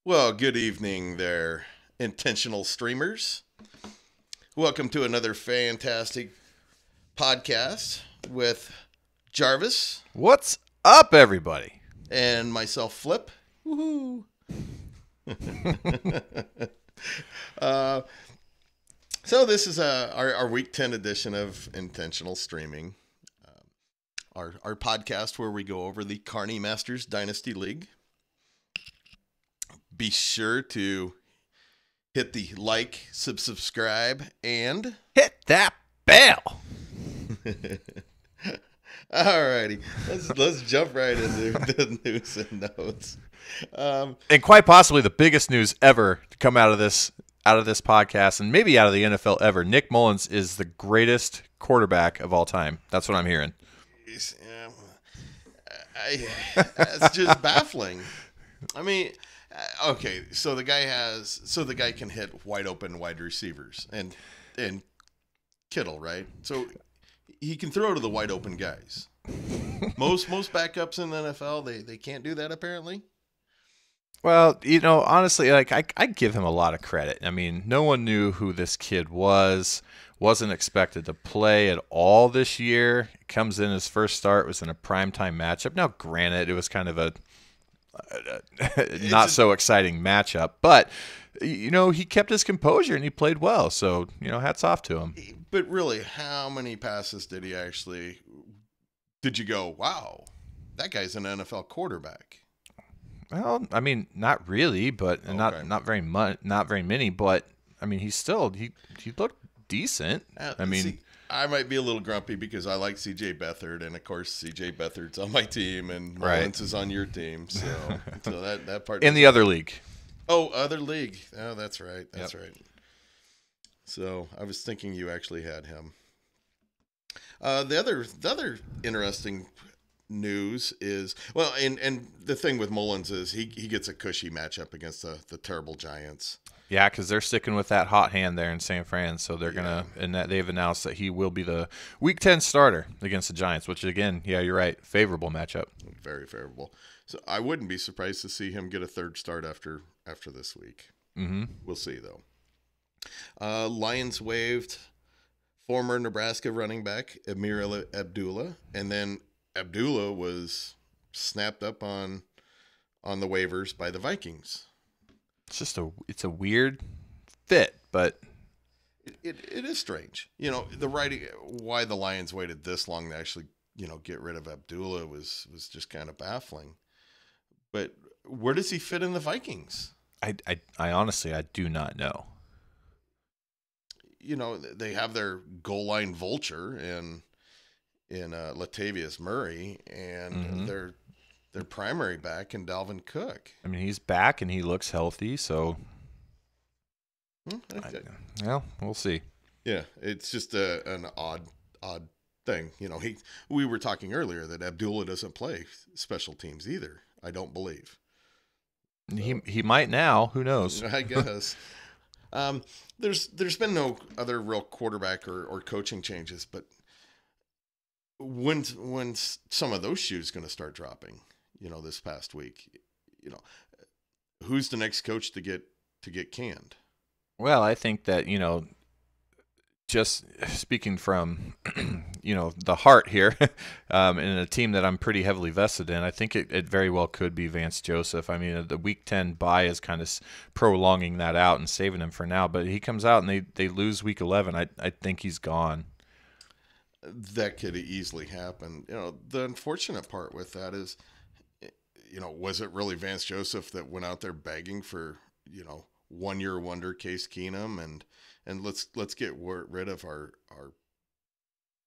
Well, good evening there, intentional streamers. Welcome to another fantastic podcast with Jarvis What's up, everybody? and myself, Flip. Woohoo! uh, so this is our week 10 edition of intentional streaming, our podcast where we go over the Carney Masters Dynasty League. Be sure to hit the like, subscribe, and Hit that bell. alrighty, let's jump right into the news and notes. And quite possibly the biggest news ever to come out of this podcast, and maybe out of the NFL ever. Nick Mullins is the greatest quarterback of all time. That's what I'm hearing. It's just baffling. I mean, okay, so the guy can hit wide open wide receivers and Kittle, right? So he can throw to the wide open guys. Most backups in the NFL, they can't do that apparently. Well, honestly, I give him a lot of credit. I mean, no one knew who this kid was. Wasn't expected to play at all this year. Comes in, his first start was in a primetime matchup. Now, granted, it was kind of a not so exciting matchup, but he kept his composure and he played well. So, hats off to him. But really, how many passes did you go, wow, that guy's an NFL quarterback? Well, I mean, not really, but Okay. not very much, not very many. But I mean, he looked decent. I mean, See, I might be a little grumpy because I like CJ Beathard, and of course CJ Beathard's on my team, and Mullins is on your team. So that part. in the other league. Oh, other league. Oh, that's right. That's right. So I was thinking you actually had him. The other interesting news is, well, and the thing with Mullins is he gets a cushy matchup against the terrible Giants. Yeah, because they're sticking with that hot hand there in San Fran, so they're gonna, and that they've announced that he will be the Week 10 starter against the Giants, which again, yeah, you're right, favorable matchup. Very favorable. So I wouldn't be surprised to see him get a third start after this week. Mm-hmm. We'll see though. Lions waived former Nebraska running back Amir Abdullah, and then Abdullah was snapped up on the waivers by the Vikings. It's a weird fit, but It is strange. Why the Lions waited this long to actually, get rid of Abdullah was just kind of baffling. But where does he fit in the Vikings? I honestly I do not know. They have their goal line vulture in Latavius Murray, and their primary back in Dalvin Cook. I mean, he's back and he looks healthy, so we'll see. Yeah, it's just an odd thing. We were talking earlier that Abdullah doesn't play special teams either. I don't believe. He might now. Who knows? I guess. There's been no other real quarterback or coaching changes, but when some of those shoes going to start dropping? This past week. Who's the next coach to get canned? Well, I think that just speaking from the heart here, in a team that I'm pretty heavily vested in, I think it very well could be Vance Joseph. I mean, the Week 10 bye is kind of prolonging that out and saving him for now. But he comes out and they lose Week 11. I think he's gone. That could easily happen. The unfortunate part with that is, was it really Vance Joseph that went out there begging for, 1-year wonder Case Keenum and let's get rid of our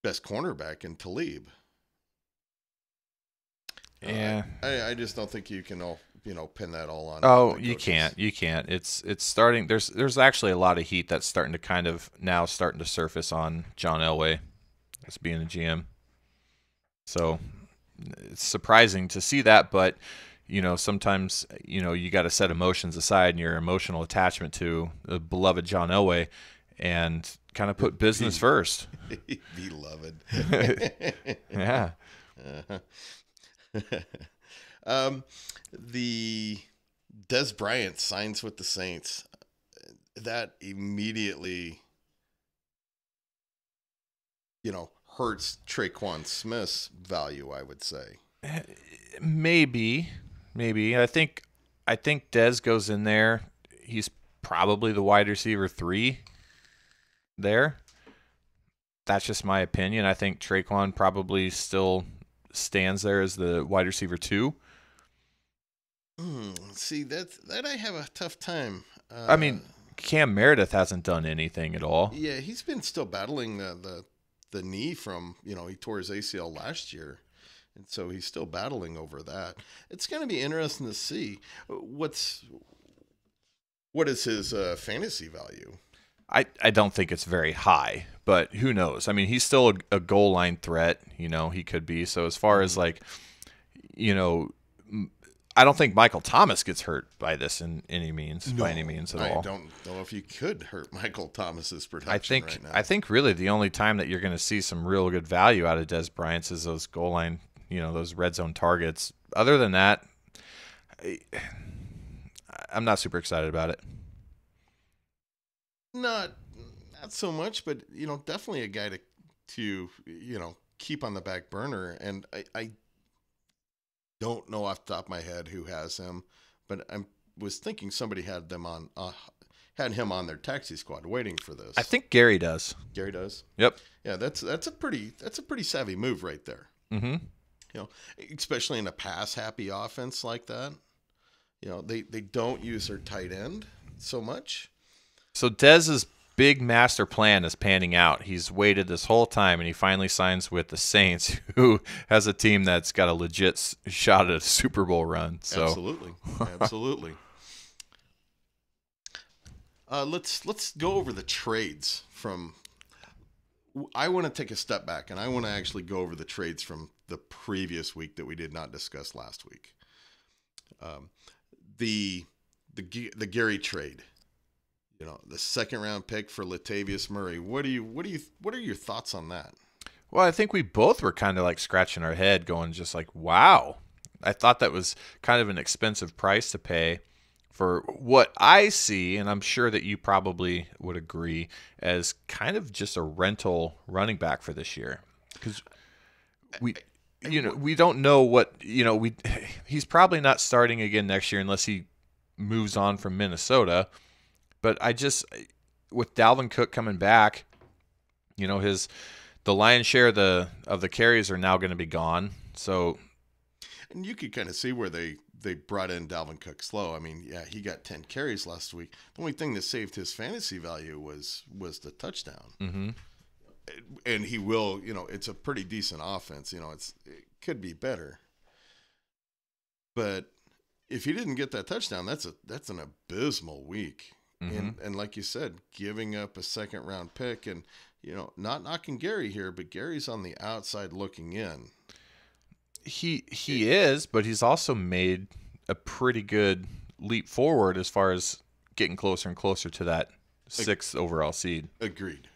best cornerback in Talib? Yeah, I just don't think you can all pin that all on. Oh, you can't. It's starting. There's actually a lot of heat that's starting to kind of now starting to surface on John Elway as being the GM. So it's surprising to see that, but sometimes you got to set emotions aside and your emotional attachment to the beloved John Elway, and kind of put business first. Beloved. Yeah. The Des Bryant signs with the Saints. That immediately, hurts Traquan Smith's value, I would say. Maybe. I think Dez goes in there. He's probably the wide receiver 3 there. That's just my opinion. I think Traquan probably still stands there as the wide receiver 2. See, that I have a tough time. I mean, Cam Meredith hasn't done anything at all. Yeah, he's been still battling the knee from, he tore his ACL last year. And so he's still battling over that. It's going to be interesting to see what is his fantasy value. I don't think it's very high, but who knows? I mean, he's still a goal line threat. He could be. So as far as I don't think Michael Thomas gets hurt by this by any means at all. I don't know if you could hurt Michael Thomas's production right now. I think really the only time that you're going to see some real good value out of Des Bryant is those goal line, those red zone targets. Other than that, I'm not super excited about it. Not so much, but definitely a guy to keep on the back burner. And I don't know off the top of my head who has him, but I was thinking somebody had him on their taxi squad waiting for this. I think Gary does. Gary does. Yep. Yeah, that's a pretty savvy move right there. Mm-hmm. Especially in a pass happy offense like that. They don't use their tight end so much. So Dez's big master plan is panning out. He's waited this whole time, and he finally signs with the Saints, who has a team that's got a legit shot at a Super Bowl run. So. Absolutely. Let's go over the trades from. I want to take a step back, and I want to actually go over the trades from the previous week that we did not discuss last week. The Gary trade. The second round pick for Latavius Murray. What are your thoughts on that? Well, I think we both were kind of like scratching our head going just like, wow. I thought that was kind of an expensive price to pay for what I see, and I'm sure that you probably would agree, as kind of just a rental running back for this year. Because we don't know what, he's probably not starting again next year unless he moves on from Minnesota. But with Dalvin Cook coming back, the lion's share of the carries are now going to be gone. So, and you could kind of see where they brought in Dalvin Cook slow. I mean, yeah, he got 10 carries last week. The only thing that saved his fantasy value was the touchdown. Mm-hmm. And he will, it's a pretty decent offense. It could be better. But if he didn't get that touchdown, that's an abysmal week. Mm-hmm. And like you said, giving up a second round pick, and not knocking Gary here, but Gary's on the outside looking in. He is, but he's also made a pretty good leap forward as far as getting closer and closer to that 6th overall seed. Agreed.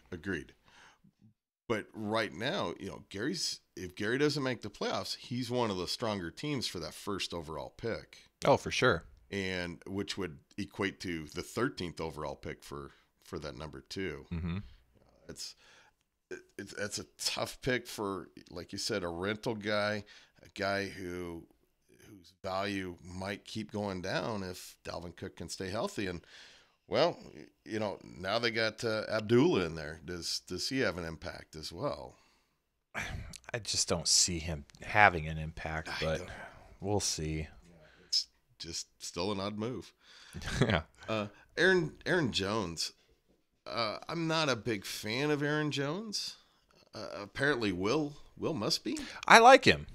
But right now, if Gary doesn't make the playoffs, he's one of the stronger teams for that first overall pick. Oh, for sure. And which would equate to the 13th overall pick for that number 2. Mm-hmm. That's a tough pick for, like you said, a rental guy, a guy whose value might keep going down if Dalvin Cook can stay healthy. And well, now they got Abdullah in there. Does he have an impact as well? I just don't see him having an impact, but we'll see. Just still an odd move. Yeah. Aaron Jones. I'm not a big fan of Aaron Jones. Apparently Will must be. I like him.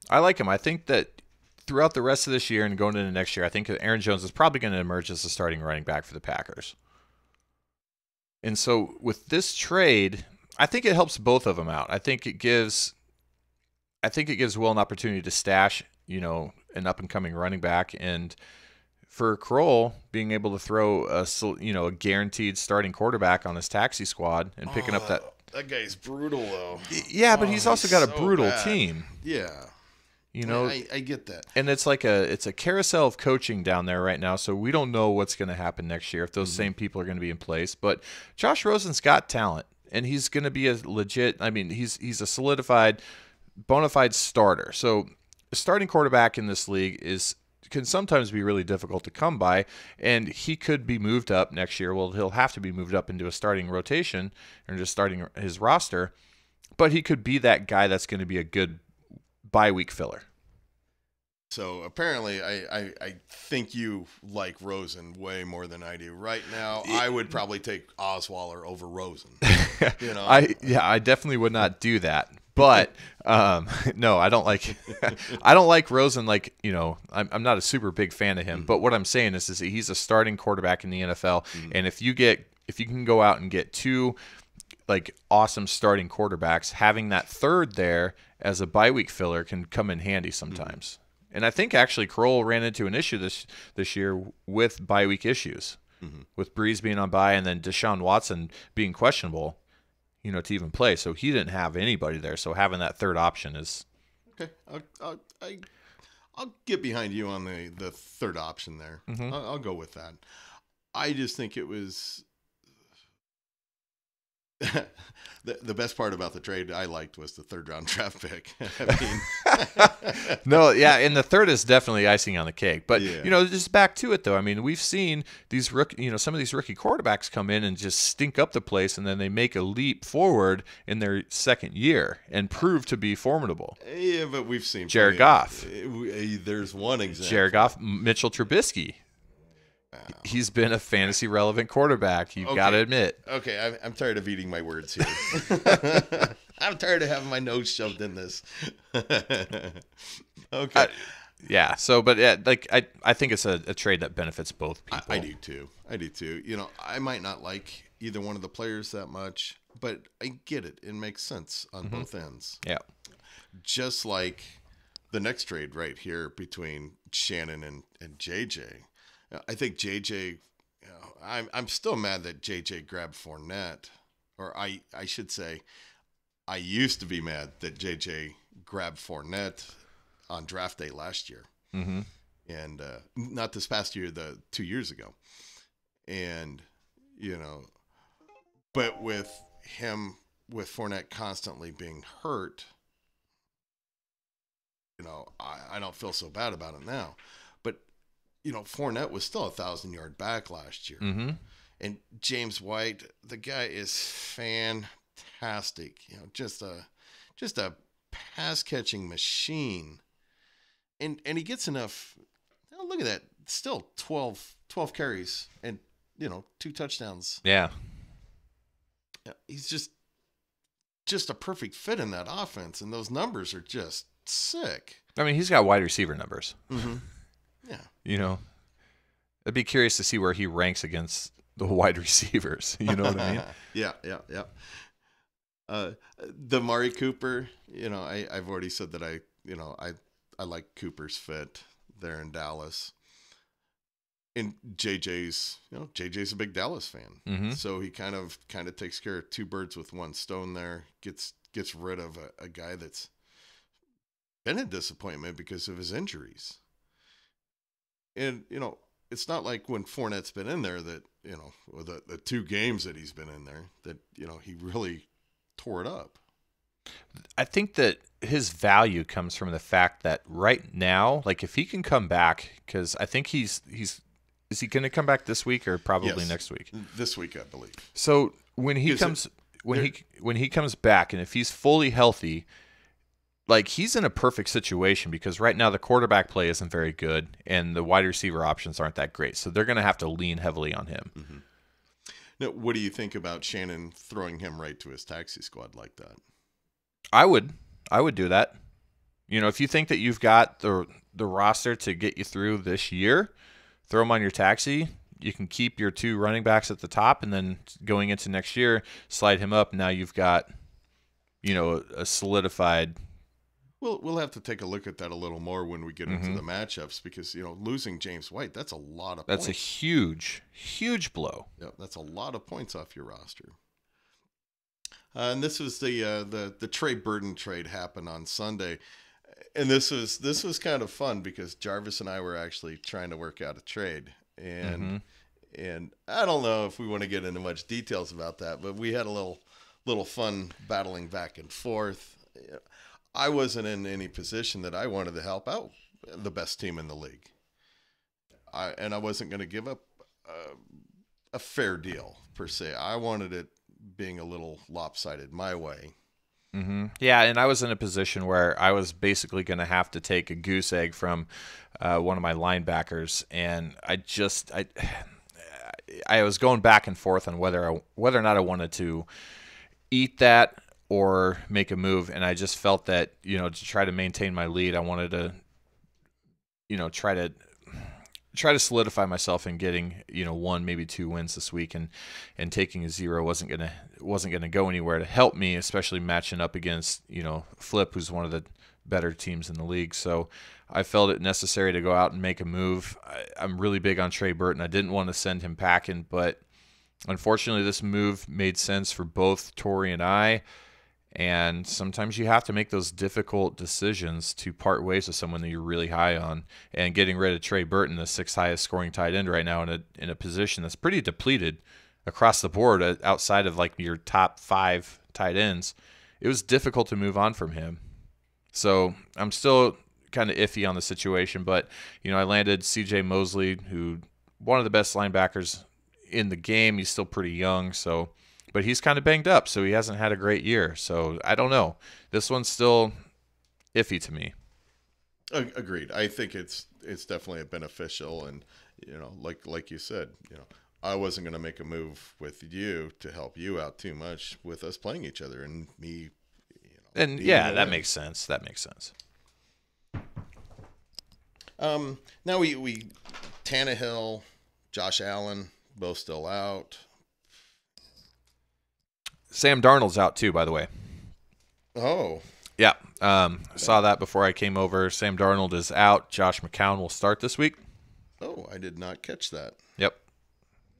I think that throughout the rest of this year and going into next year, I think that Aaron Jones is probably going to emerge as the starting running back for the Packers. And so with this trade, I think it helps both of them out. I think it gives Will an opportunity to stash, an up-and-coming running back, and for Kroll being able to throw a guaranteed starting quarterback on his taxi squad and picking up that guy's brutal though. Yeah, but he's also got a brutal bad. team. Yeah. You know, I get that. and it's like it's a carousel of coaching down there right now, so we don't know what's going to happen next year if those same people are going to be in place. But Josh Rosen's got talent, and he's going to be a legit. I mean, he's a solidified, bona fide starter. So, a starting quarterback in this league can sometimes be really difficult to come by, and he could be moved up next year. Well, he'll have to be moved up into a starting rotation or just starting his roster, but he could be that guy that's going to be a good bye-week filler. So apparently, I think you like Rosen way more than I do. Right now, I would probably take Osweiler over Rosen. You know, I definitely would not do that. But no, I don't like I don't like Rosen. Like, you know, I'm not a super big fan of him. But what I'm saying is that he's a starting quarterback in the NFL, and if you can go out and get two like awesome starting quarterbacks, having that third there as a bye week filler can come in handy sometimes. And I think actually Kroll ran into an issue this year with bye week issues, with Breeze being on bye and then Deshaun Watson being questionable, you know, to even play. So he didn't have anybody there. So having that third option is okay. I'll get behind you on the third option there. I'll go with that. I just think it was the best part about the trade I liked was the third round draft pick. I mean, no, yeah, and the third is definitely icing on the cake. But Yeah. you know, just back to it though. I mean, we've seen these some of these rookie quarterbacks come in and just stink up the place, and then they make a leap forward in their second year and prove to be formidable. yeah, but we've seen Jared plenty Goff. There's one example. Jared Goff, Mitchell Trubisky. He's been a fantasy relevant quarterback. You've got to admit. Okay, I'm tired of eating my words here. I'm tired of having my nose shoved in this. Okay. Yeah. So, but yeah, like I think it's a trade that benefits both people. I do too. You know, I might not like either one of the players that much, but I get it. It makes sense on both ends. Yeah. Just like the next trade right here between Shannon and JJ. I think JJ, you know, I'm still mad that JJ grabbed Fournette, or I should say, I used to be mad that JJ grabbed Fournette on draft day last year, and not this past year, 2 years ago, and you know, but with Fournette constantly being hurt, you know, I don't feel so bad about it now. You know, Fournette was still 1,000-yard back last year. And James White, the guy is fantastic. You know, just a pass-catching machine. And he gets enough. You know, look at that. Still 12 carries and, you know, 2 touchdowns. Yeah. He's just a perfect fit in that offense. And those numbers are just sick. I mean, he's got wide receiver numbers. Yeah. You know, I'd be curious to see where he ranks against the wide receivers. You know what I mean? Yeah. The Mari Cooper, you know, I've already said that I like Cooper's fit there in Dallas. And JJ's a big Dallas fan. So he kind of takes care of 2 birds with 1 stone there, gets rid of a guy that's been a disappointment because of his injuries. And, you know, it's not like when Fournette's been in there that, you know, or the 2 games that he's been in there that, you know, he really tore it up. I think that his value comes from the fact that right now, like if he can come back, because I think is he going to come back this week or probably next week? This week, I believe. So when he comes back, and if he's fully healthy, like he's in a perfect situation because right now the quarterback play isn't very good and the wide receiver options aren't that great. So they're going to have to lean heavily on him. Now, what do you think about Shannon throwing him right to his taxi squad like that? I would do that. You know, if you think that you've got the roster to get you through this year, throw him on your taxi. You can keep your 2 running backs at the top, and then going into next year, slide him up. Now you've got, you know, a solidified. We'll have to take a look at that a little more when we get into the matchups because, you know, losing James White, that's a lot of points. That's a huge, huge blow. Yeah, that's a lot of points off your roster. And this was the Trey Burton trade happened on Sunday. And this was kind of fun because Jarvis and I were actually trying to work out a trade, and Mm-hmm. and I don't know if we want to get into much details about that, but we had a little fun battling back and forth. I wasn't in any position that I wanted to help out the best team in the league. I wasn't going to give up a fair deal per se. I wanted it being a little lopsided my way. Mm-hmm. Yeah, and I was in a position where I was basically going to have to take a goose egg from one of my linebackers, and I was going back and forth on whether or not I wanted to eat that or make a move, and I just felt that to try to maintain my lead, I wanted to try to solidify myself in getting one, maybe two wins this week, and taking a zero wasn't gonna go anywhere to help me, especially matching up against Flip, who's one of the better teams in the league. So I felt it necessary to go out and make a move. I'm really big on Trey Burton. I didn't want to send him packing, but unfortunately this move made sense for both Tori and I. And sometimes you have to make those difficult decisions to part ways with someone that you're really high on. And getting rid of Trey Burton, the sixth highest scoring tight end right now, in a position that's pretty depleted across the board, outside of like your top 5 tight ends, it was difficult to move on from him. So I'm still kind of iffy on the situation, but I landed C.J. Mosley, who one of the best linebackers in the game. He's still pretty young, but he's kind of banged up, so he hasn't had a great year. So I don't know. This one's still iffy to me. Agreed. I think it's definitely a beneficial, and like you said, I wasn't going to make a move with you to help you out too much with us playing each other and me. And yeah, that makes sense. That makes sense. Now we Tannehill, Josh Allen, both still out. Sam Darnold's out too, by the way. Oh, Yeah, saw that before I came over. Sam Darnold is out. Josh McCown will start this week. oh, I did not catch that. Yep.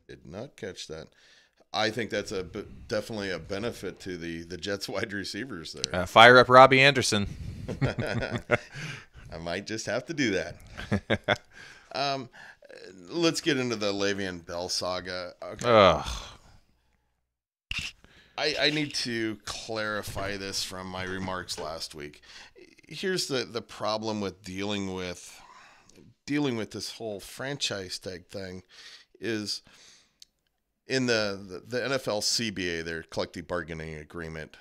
Did not catch that. I think that's definitely a benefit to the Jets wide receivers there. Fire up Robbie Anderson. I might just have to do that. Let's get into the Le'Veon Bell saga. Okay. Ugh. I need to clarify this from my remarks last week. Here's the problem with dealing with this whole franchise tag thing is in the NFL CBA, their collective bargaining agreement,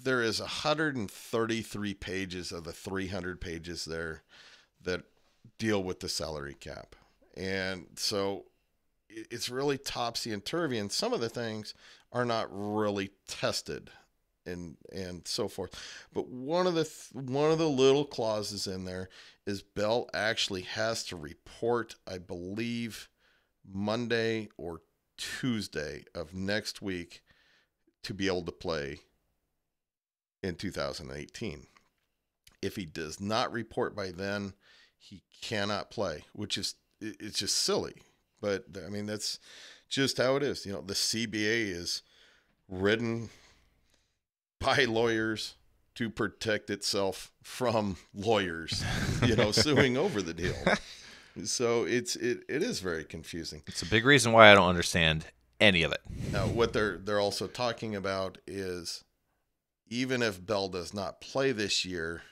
there is 133 pages of the 300 pages there that deal with the salary cap. And so it's really topsy and turvy, and some of the things are not really tested and so forth. But one of the little clauses in there is Bell actually has to report, I believe, Monday or Tuesday of next week to be able to play in 2018. If he does not report by then, he cannot play, which is it's just silly. But I mean, that's just how it is. The CBA is written by lawyers to protect itself from lawyers, suing over the deal. So it is very confusing. It's a big reason why I don't understand any of it. Now, what they're also talking about is even if Bell does not play this year,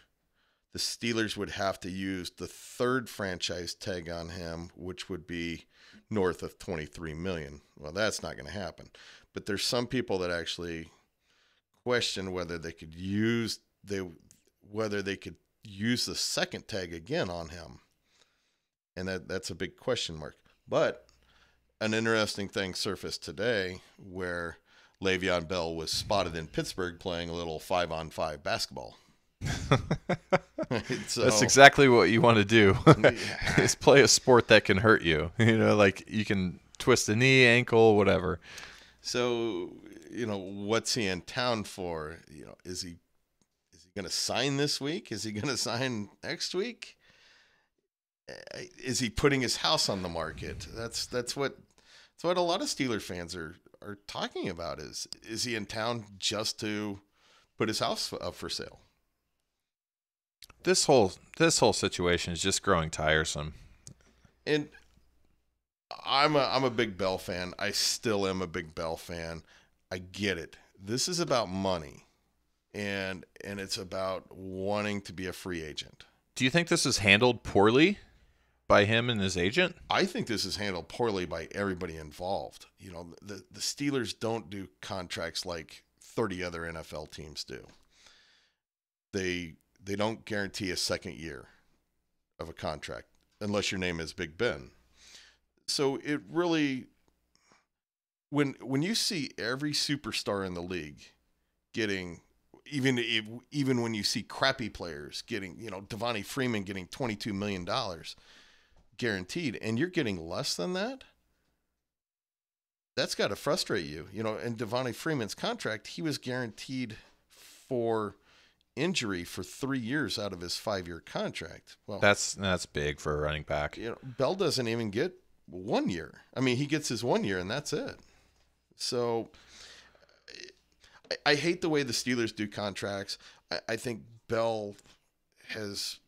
the Steelers would have to use the third franchise tag on him, which would be north of $23 million. Well, that's not going to happen. But there's some people that actually question whether they could use the second tag again on him, and that's a big question mark. But an interesting thing surfaced today where Le'Veon Bell was spotted in Pittsburgh playing a little 5-on-5 basketball. So, that's exactly what you want to do. Yeah. Is play a sport that can hurt you. Like you can twist a knee, ankle, whatever. So, what's he in town for? Is he going to sign this week? Is he going to sign next week? Is he putting his house on the market? That's what a lot of Steeler fans are talking about. Is he in town just to put his house up for sale? This whole situation is just growing tiresome. And I'm a Big Bell fan. I still am a Big Bell fan. I get it. This is about money, and it's about wanting to be a free agent. Do you think this is handled poorly by him and his agent? I think this is handled poorly by everybody involved. You know, the Steelers don't do contracts like 30 other NFL teams do. They don't guarantee a second year of a contract unless your name is Big Ben. So it really, when you see every superstar in the league getting, even when you see crappy players getting, Devontae Freeman getting $22 million guaranteed, and you're getting less than that, that's got to frustrate you. In Devontae Freeman's contract, he was guaranteed for injury for 3 years out of his 5-year contract. Well, that's big for a running back. Bell doesn't even get 1 year. I mean, he gets his 1 year and that's it. So I hate the way the Steelers do contracts. I think Bell has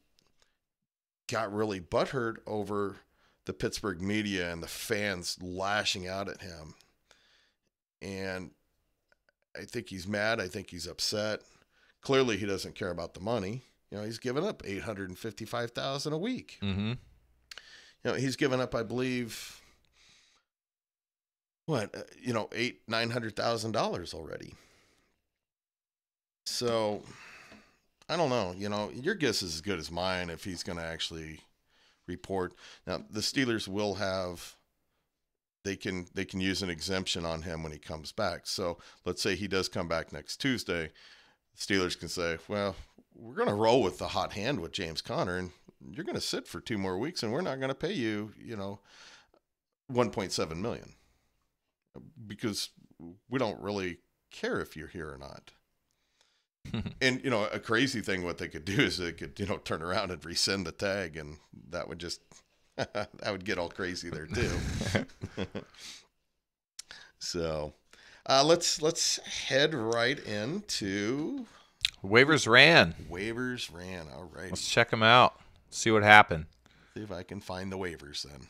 got really butthurt over the Pittsburgh media and the fans lashing out at him. And I think he's mad. I think he's upset. Clearly, he doesn't care about the money. He's given up $855,000 a week. Mm-hmm. He's given up, I believe, $900,000 already. So I don't know. Your guess is as good as mine if he's going to actually report. Now, the Steelers will have. They can use an exemption on him when he comes back. So let's say he does come back next Tuesday. Steelers can say, well, we're going to roll with the hot hand with James Conner, and you're going to sit for 2 more weeks, and we're not going to pay you, $1.7 million, because we don't really care if you're here or not. And, a crazy thing, what they could do is they could, turn around and rescind the tag, and that would just, that would get all crazy there too. So, let's head right into waivers ran. All right. Let's check them out. See what happened. See if I can find the waivers then.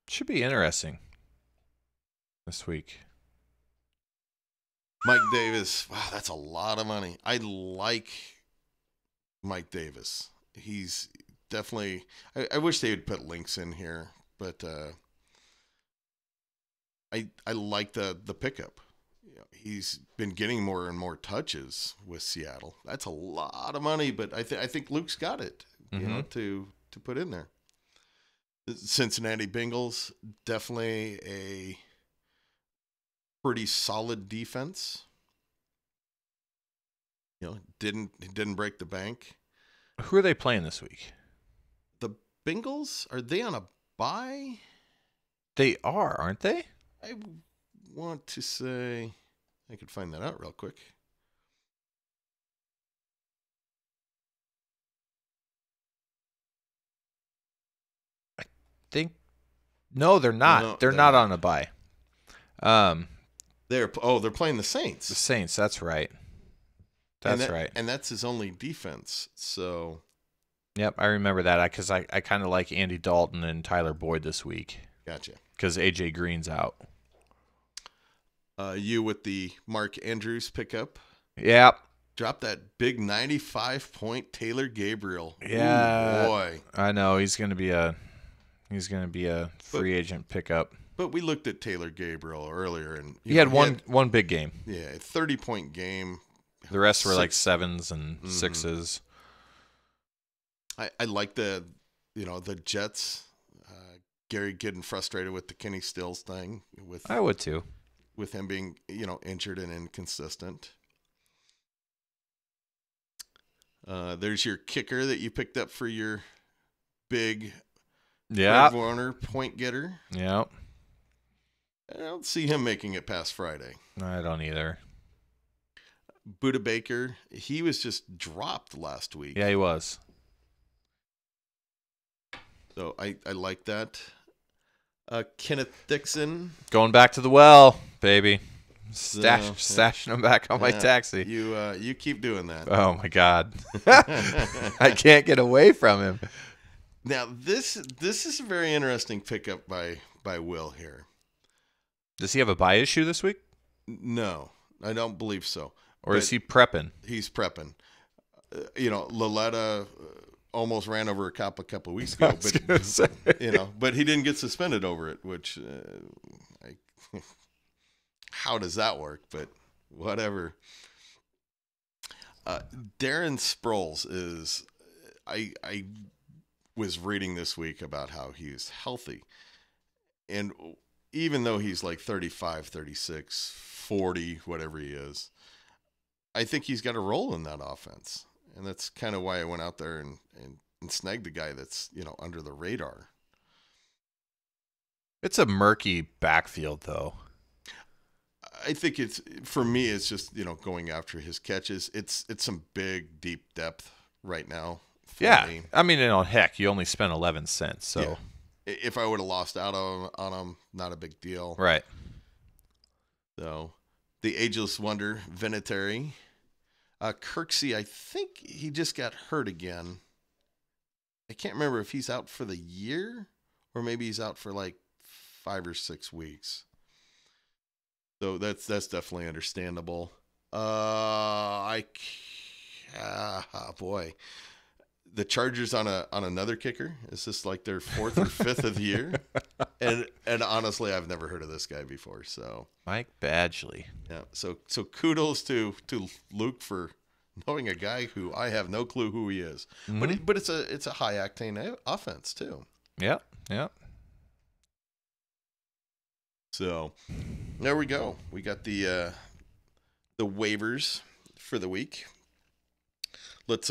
Should be interesting this week. Mike Davis. Wow, that's a lot of money. I like Mike Davis. He's definitely. I wish they would put links in here, but I like the pickup. He's been getting more and more touches with Seattle. That's a lot of money, but I think Luke's got it, to put in there. The Cincinnati Bengals, definitely a pretty solid defense. Didn't break the bank. Who are they playing this week? The Bengals, are they on a bye? They are, aren't they? I want to say, I could find that out real quick. No, they're not. No, they're not on a bye. They're playing the Saints. The Saints, that's right. Right. And that's his only defense. So, yep, I remember that because I kind of like Andy Dalton and Tyler Boyd this week. Gotcha. Because AJ Green's out. You with the Mark Andrews pickup. Yep. Drop that big 95-point Taylor Gabriel. Yeah. Ooh, boy. I know he's going to be a free agent pickup. But we looked at Taylor Gabriel earlier, and he had one big game. Yeah, a 30-point game. The rest were like 7s and 6s. I like the Jets. Gary getting frustrated with the Kenny Stills thing. I would too. With him being injured and inconsistent. There's your kicker that you picked up for your big Fred Warner point getter. Yeah. I don't see him making it past Friday. I don't either. Budda Baker, he was just dropped last week. Yeah, he was. So I like that. Kenneth Dixon. Going back to the well, baby. stashing them back on my taxi. You keep doing that. Oh my God, I can't get away from him. Now this is a very interesting pickup by Will here. Does he have a buy issue this week? No, I don't believe so. Or is he prepping? He's prepping. Laletta almost ran over a cop a couple of weeks ago, but but he didn't get suspended over it. Which, how does that work? But whatever. Darren Sproles is. I was reading this week about how he's healthy, and even though he's like 35, 36, 40, whatever he is, I think he's got a role in that offense. And that's kind of why I went out there and snagged the guy that's, under the radar. It's a murky backfield, though. I think for me, it's just, going after his catches. It's some big, deep depth right now. Yeah. Me. I mean, heck, you only spent 11 cents. So yeah. If I would have lost out on him, not a big deal. Right. So the ageless wonder, Vinatieri. Kirksey, I think he just got hurt again. I can't remember if he's out for the year or maybe he's out for like 5 or 6 weeks. So that's definitely understandable. Boy, the Chargers on another kicker. Is this like their 4th or 5th of the year? And honestly, I've never heard of this guy before. So Mike Badgley. Yeah. So kudos to Luke for knowing a guy who I have no clue who he is. Mm-hmm. But it's a high octane offense too. Yeah. Yeah. So there we go. We got the waivers for the week. Let's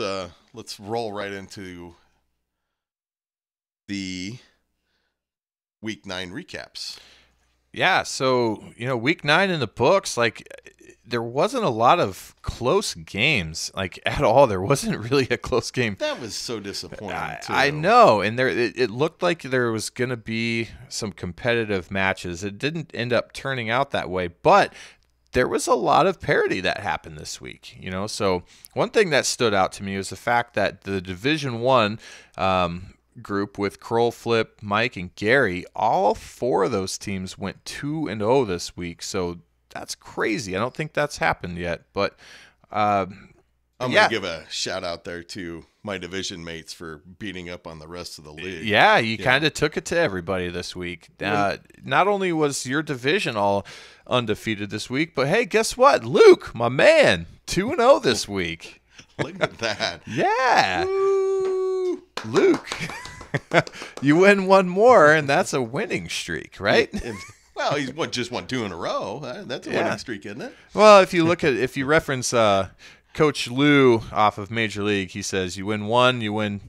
roll right into the week 9 recaps. Yeah, so week 9 in the books, like there wasn't a lot of close games, like at all. There wasn't really a close game. That was so disappointing. I know, and it looked like there was going to be some competitive matches. It didn't end up turning out that way, but there was a lot of parity that happened this week, So one thing that stood out to me was the fact that the Division I group with Kroll, Flip, Mike, and Gary, all 4 of those teams went 2-0 this week. So that's crazy. I don't think that's happened yet, but I'm going to give a shout out there to my division mates for beating up on the rest of the league. Yeah, you kind of took it to everybody this week. Not only was your division all undefeated this week, but hey, guess what? Luke, my man, 2-0 this week. Look at that. Yeah. Woo. Luke, you win one more, and that's a winning streak, right? Well, he's just won 2 in a row. That's a winning streak, isn't it? Well, if you reference Coach Lou off of Major League, he says you win 1, you win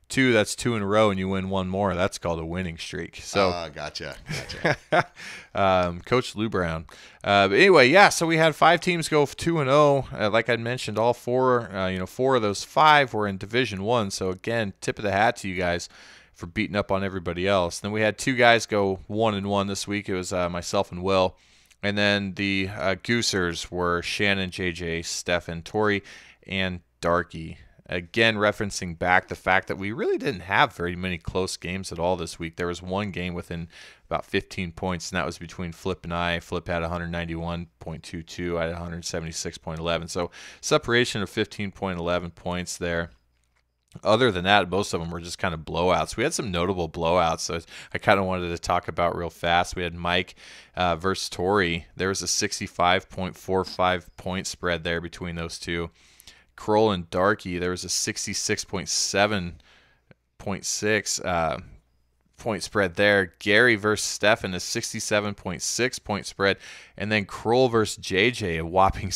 2, that's 2 in a row, and you win 1 more. That's called a winning streak. So, gotcha. Coach Lou Brown. But anyway, yeah. So we had 5 teams go 2-0. Like I mentioned, all 4, 4 of those 5 were in Division I. So again, tip of the hat to you guys for beating up on everybody else. Then we had 2 guys go 1-1 this week. It was myself and Will. And then the Goosers were Shannon, JJ, Stefan, Tori, and Darky. Again, referencing back the fact that we really didn't have very many close games at all this week. There was one game within about 15 points, and that was between Flip and I. Flip had 191.22. I had 176.11. So separation of 15.11 points there. Other than that, most of them were just kind of blowouts. We had some notable blowouts, so I kind of wanted to talk about real fast. We had Mike versus Tori. There was a 65.45 point spread there between those two. Kroll and Darky, there was a 66.7.6 point spread there. Gary versus Stefan, a 67.6 point spread. And then Kroll versus JJ, a whopping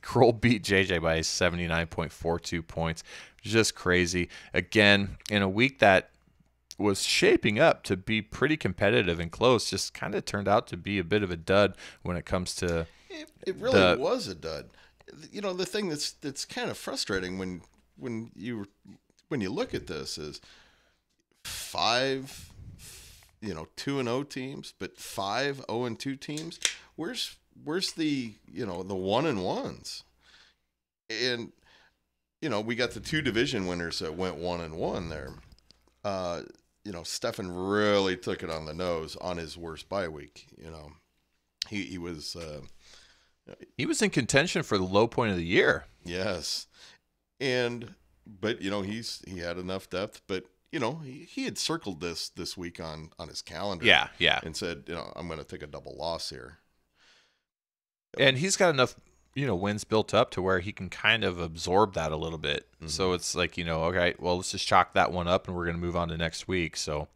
Kroll beat JJ by 79.42 points. Just crazy. Again, in a week that was shaping up to be pretty competitive and close, just kind of turned out to be a bit of a dud when it comes to it really was a dud. The thing that's kind of frustrating when you look at this is 5 2-0 teams, but 5 0-2 teams. Where's the the 1-1s? And we got the 2 division winners that went 1-1 there. Stefan really took it on the nose on his worst bye week. He was in contention for the low point of the year. Yes, but he had enough depth, but he had circled this week on his calendar. Yeah, and said I'm going to take a double loss here. And he's got enough wins built up to where he can kind of absorb that a little bit. Mm-hmm. So it's like, okay, well, let's just chalk that one up and we're going to move on to next week. So,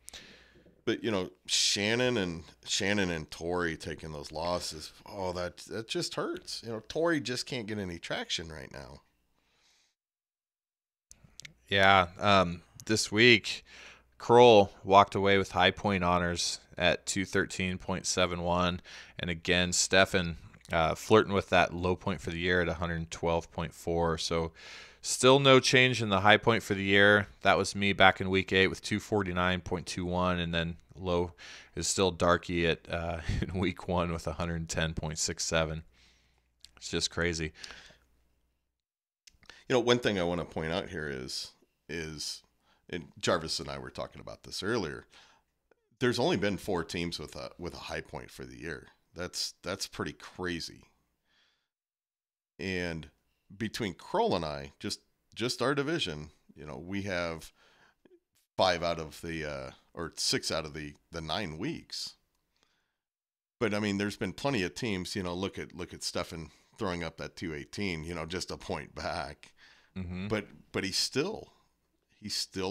but Shannon and Tori taking those losses, that just hurts. Tori just can't get any traction right now. Yeah. This week, Kroll walked away with high point honors at 213.71. And again, Stefan flirting with that low point for the year at 112.4. So still no change in the high point for the year. That was me back in week 8 with 249.21, and then low is still Darky at in week 1 with 110.67. It's just crazy. One thing I want to point out here is and Jarvis and I were talking about this earlier. There's only been 4 teams with a high point for the year. That's pretty crazy. And between Kroll and I, just our division, we have 5 out of the or 6 out of the 9 weeks. But I mean, there's been plenty of teams. Look at Stefan throwing up that 218. Just a point back. Mm-hmm. But he still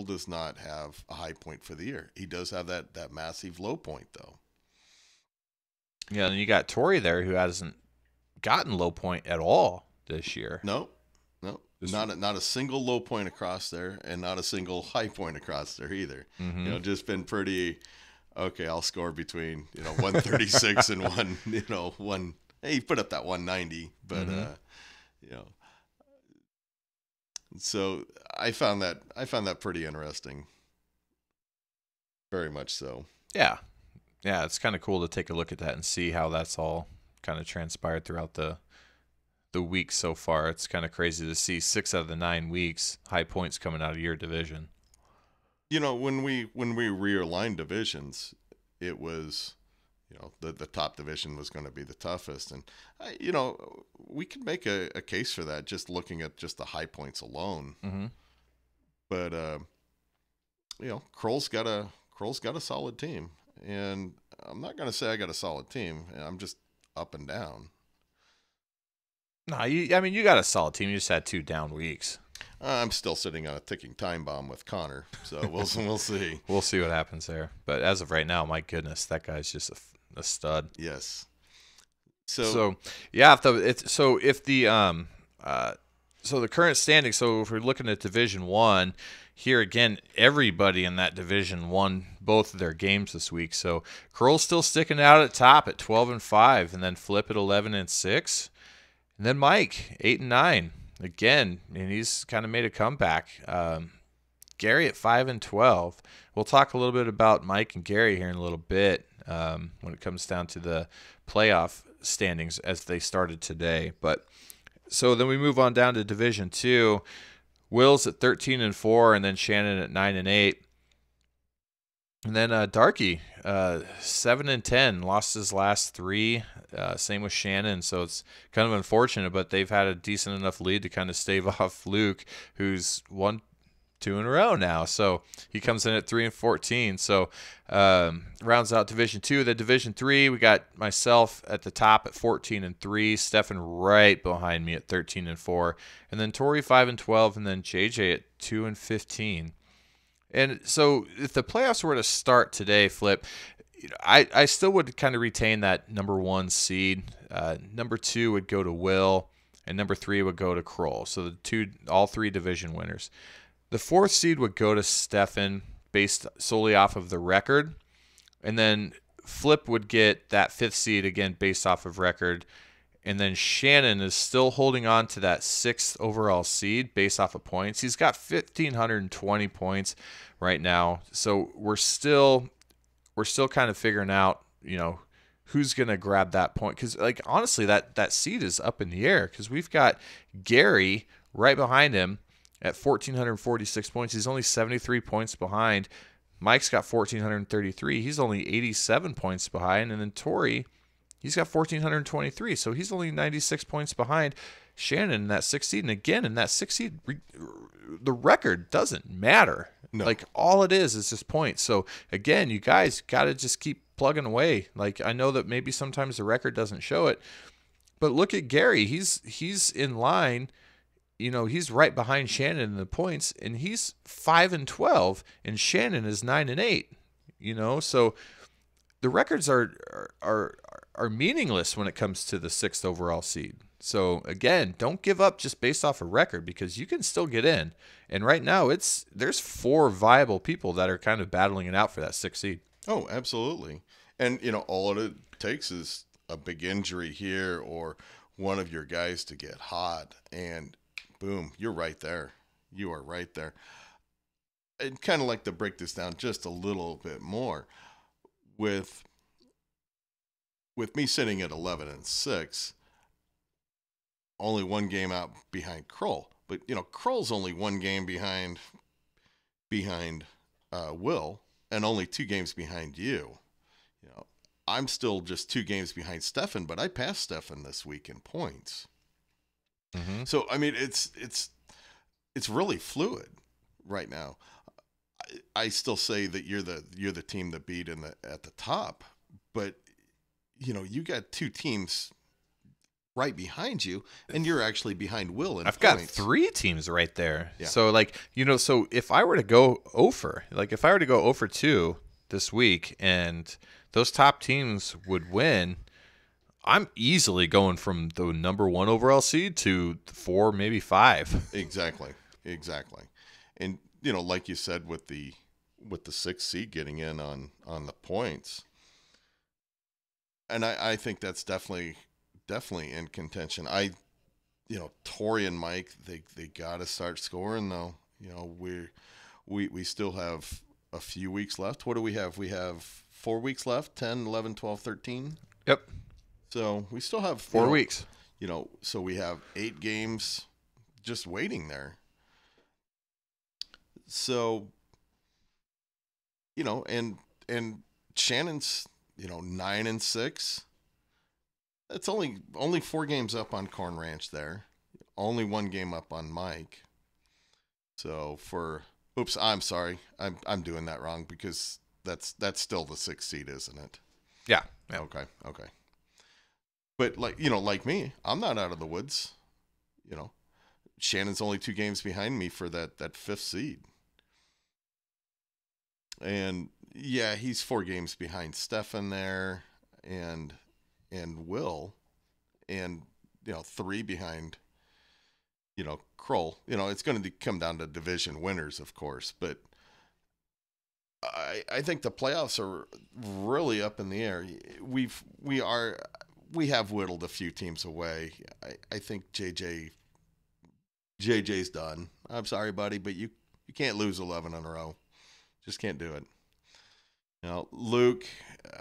does not have a high point for the year. He does have that massive low point though. Yeah, and you got Tori there who hasn't gotten low point at all this year. No, not a single low point across there, and not a single high point across there either. Mm-hmm. Just been pretty. Okay, I'll score between 136 and one. Hey, he put up that 190, but mm-hmm. So I found that pretty interesting. Very much so. Yeah. Yeah, it's kind of cool to take a look at that and see how that's all kind of transpired throughout the week so far. It's kind of crazy to see 6 out of the 9 weeks high points coming out of your division. When we realigned divisions, it was the top division was going to be the toughest, and we could make a case for that just looking at just the high points alone. Mm-hmm. But Kroll's got a solid team. And I'm not going to say I got a solid team. I'm just up and down. No, you got a solid team. You just had 2 down weeks. I'm still sitting on a ticking time bomb with Connor, so we'll see. We'll see what happens there. But as of right now, my goodness, that guy's just a stud. Yes. So yeah. So the current standing. So if we're looking at Division 1. Here again, everybody in that division won both of their games this week. So Kroll's still sticking out at top at 12-5, and then Flip at 11-6, and then Mike 8-9 again, and he's kind of made a comeback. Gary at 5-12. We'll talk a little bit about Mike and Gary here in a little bit when it comes down to the playoff standings as they started today. But so then we move on down to Division 2. Will's at 13-4, and then Shannon at 9-8. And then Darky, 7-10, lost his last 3. Same with Shannon, so it's kind of unfortunate, but they've had a decent enough lead to kind of stave off Luke, who's won 2 in a row now. So he comes in at 3-14. So rounds out Division 2. The Division 3, we got myself at the top at 14-3, Stefan right behind me at 13-4, and then Tori 5-12, and then JJ at 2-15. And so if the playoffs were to start today, Flip, I still would kind of retain that number 1 seed. Number 2 would go to Will, and number 3 would go to Kroll. So all 3 division winners. The 4th seed would go to Stefan based solely off of the record. And then Flip would get that 5th seed again based off of record. And then Shannon is still holding on to that 6th overall seed based off of points. He's got 1,520 points right now. So we're still kind of figuring out, who's going to grab that point. Because, like, honestly, that seed is up in the air because we've got Gary right behind him at 1,446 points. He's only 73 points behind. Mike's got 1,433. He's only 87 points behind. And then Tori, he's got 1,423. So he's only 96 points behind Shannon in that 6th seed. And again, in that 6th seed, the record doesn't matter. No. Like, all it is just points. So, again, you guys got to just keep plugging away. Like, I know that maybe sometimes the record doesn't show it. But look at Gary. He's in line. You know, he's right behind Shannon in the points, and he's 5-12, and Shannon is 9-8. You know, so the records are meaningless when it comes to the 6th overall seed. So again, don't give up just based off a record because you can still get in. And right now, there's 4 viable people that are kind of battling it out for that 6th seed. Oh, absolutely. And you know, all it takes is a big injury here or one of your guys to get hot, and boom, you're right there. You are right there. I'd kind of like to break this down just a little bit more. With me sitting at 11-6, only 1 game out behind Kroll. But you know, Kroll's only 1 game behind Will, and only 2 games behind you. You know, I'm still just 2 games behind Stefan, but I passed Stefan this week in points. Mm-hmm. So I mean, it's really fluid right now. I still say that you're the team that beat at the top, but you know, you got 2 teams right behind you, and you're actually behind Will in I've points. got 3 teams right there. Yeah. So, like, you know, so if I were to go over, like if I were to go 0-2 this week and those top teams would win, I'm easily going from the number 1 overall seed to 4, maybe 5. Exactly. And you know, like you said, with the 6th seed getting in on the points, and I think that's definitely in contention. You know, Tori and Mike, they got to start scoring though. You know, we still have a few weeks left. What do we have? We have 4 weeks left, 10, 11, 12, 13. Yep. So we still have 4 weeks. You know, so we have 8 games just waiting there. So, you know, and Shannon's, you know, 9-6. That's only 4 games up on Corn Ranch there. Only 1 game up on Mike. So oops, I'm sorry. I'm doing that wrong because that's still the 6th seed, isn't it? Yeah. Okay. But like, you know, like me, I'm not out of the woods. You know, Shannon's only 2 games behind me for that 5th seed. And yeah, he's 4 games behind Stefan there and Will, and you know, 3 behind, you know, Kroll. You know, it's going to come down to division winners, of course, but I think the playoffs are really up in the air. We have whittled a few teams away. I think JJ's done. I'm sorry, buddy, but you can't lose 11 in a row. Just can't do it. You know, Luke,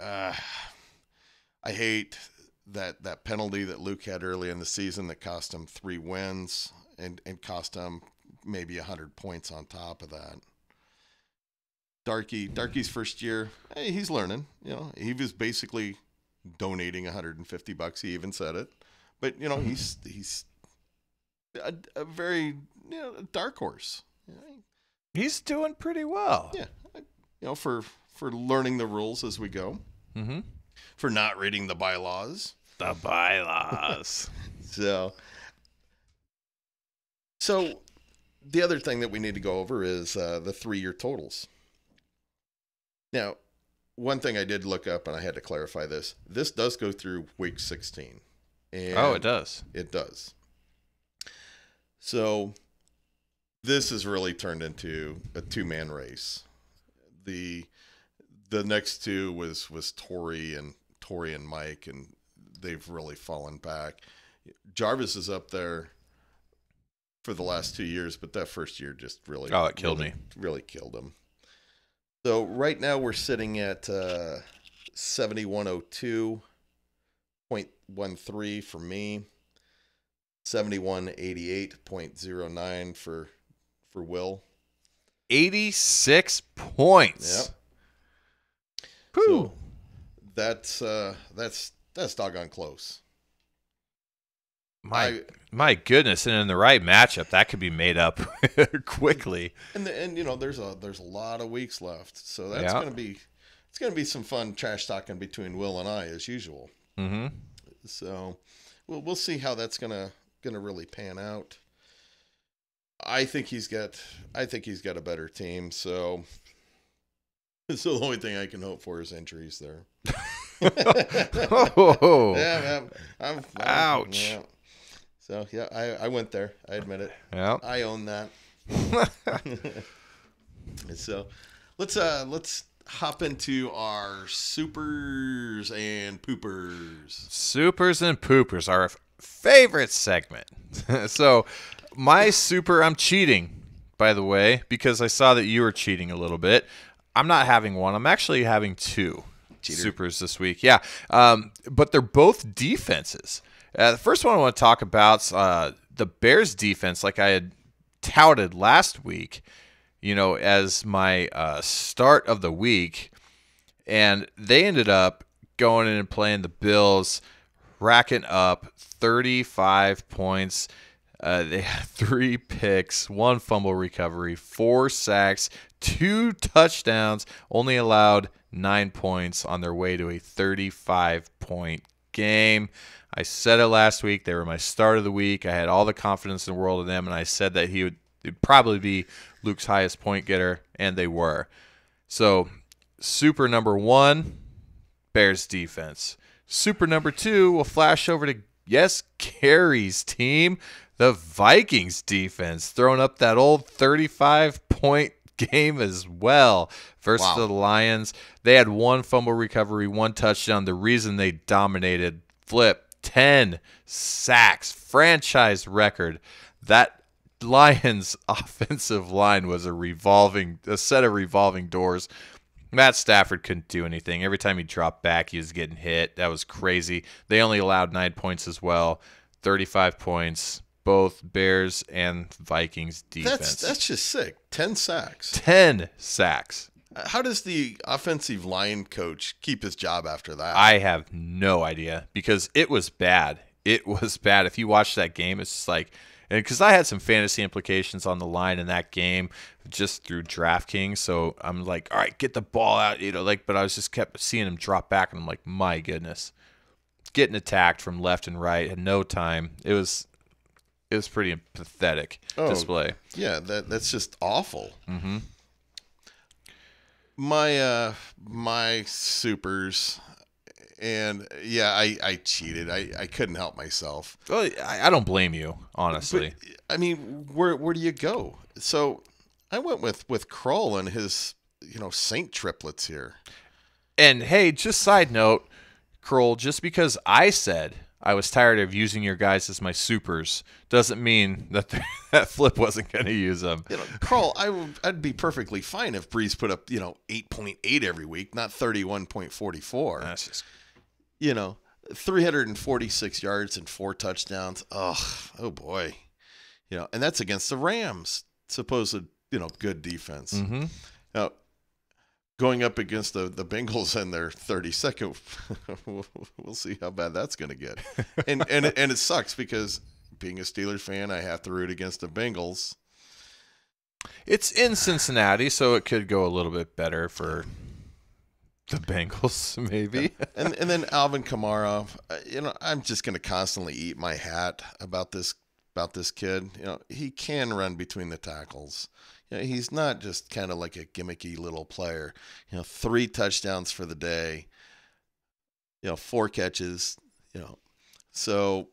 I hate that penalty that Luke had early in the season that cost him 3 wins and cost him maybe 100 points on top of that. Darky's first year, hey, he's learning. You know, he was basically donating $150. He even said it, but you know, he's a very, you know, dark horse. You know, He's doing pretty well. yeah, you know, for learning the rules as we go, Mm-hmm. for not reading the bylaws. The bylaws. So the other thing that we need to go over is the 3-year totals. Now, one thing I did look up, and I had to clarify this. This does go through week 16. And Oh, it does. It does. So this has really turned into a 2-man race. The next 2 was Tori and Mike, and they've really fallen back. Jarvis is up there for the last 2 years, but that first year just really it killed me. Really killed him. So right now we're sitting at 7102 .13 for me. 7188.09 for Will. 86 points. Yep. Whew. So that's doggone close. My goodness, and in the right matchup, that could be made up quickly. And you know, there's a lot of weeks left, so that's gonna be some fun trash talking between Will and I as usual. Mm-hmm. So we'll see how that's gonna really pan out. I think he's got a better team, so the only thing I can hope for is injuries there. Oh. Yeah, Ouch. Yeah. So yeah, I went there. I admit it. Yeah. I own that. So let's hop into our supers and poopers. Supers and poopers, our favorite segment. So my super, I'm cheating, by the way, because I saw that you were cheating a little bit. I'm not having one. I'm actually having two supers this week. Yeah, but they're both defenses. The first one I want to talk about is the Bears defense, like I had touted last week, as my start of the week. And they ended up going in and playing the Bills, racking up 35 points. They had 3 picks, 1 fumble recovery, 4 sacks, 2 touchdowns, only allowed 9 points on their way to a 35-point game. I said it last week. They were my start of the week. I had all the confidence in the world in them, and I said that he'd probably be Luke's highest point getter, and they were. So, super number 1, Bears defense. Super number 2, we'll flash over to, Carrie's team, the Vikings defense, throwing up that old 35-point game as well versus the Lions. They had 1 fumble recovery, 1 touchdown. The reason they dominated, 10 sacks, franchise record. That Lions offensive line was a set of revolving doors. Matt Stafford couldn't do anything. Every time he dropped back, he was getting hit. That was crazy. They only allowed 9 points as well. 35 points, both Bears and Vikings defense. That's just sick. 10 sacks. 10 sacks. How does the offensive line coach keep his job after that? I have no idea because it was bad. It was bad. If you watch that game, it's just like, and because I had some fantasy implications on the line in that game just through DraftKings, so I'm like, all right, get the ball out, but I was just kept seeing him drop back, and I'm like, my goodness, getting attacked from left and right in no time. It was pretty pathetic display. Yeah, that's just awful. Mm-hmm. My supers, and I cheated. I couldn't help myself. Well, I don't blame you, honestly. But, I mean, where do you go? So I went with Kroll and his Saint triplets here. And hey, just side note, Kroll, just because I said I was tired of using your guys as my supers doesn't mean that that Flip wasn't going to use them. Kroll, I'd be perfectly fine if Breeze put up 8.8 every week, not 31.44. That's just 346 yards and 4 touchdowns. Oh boy, and that's against the Rams, supposed good defense. Mm-hmm. Now, going up against the Bengals and their 32nd, we'll see how bad that's going to get. And it sucks because being a Steelers fan, I have to root against the Bengals. It's in Cincinnati, so it could go a little bit better for the Bengals, maybe. And then Alvin Kamara, I'm just going to constantly eat my hat about this kid. He can run between the tackles. He's not just kind of like a gimmicky little player. 3 touchdowns for the day. 4 catches. So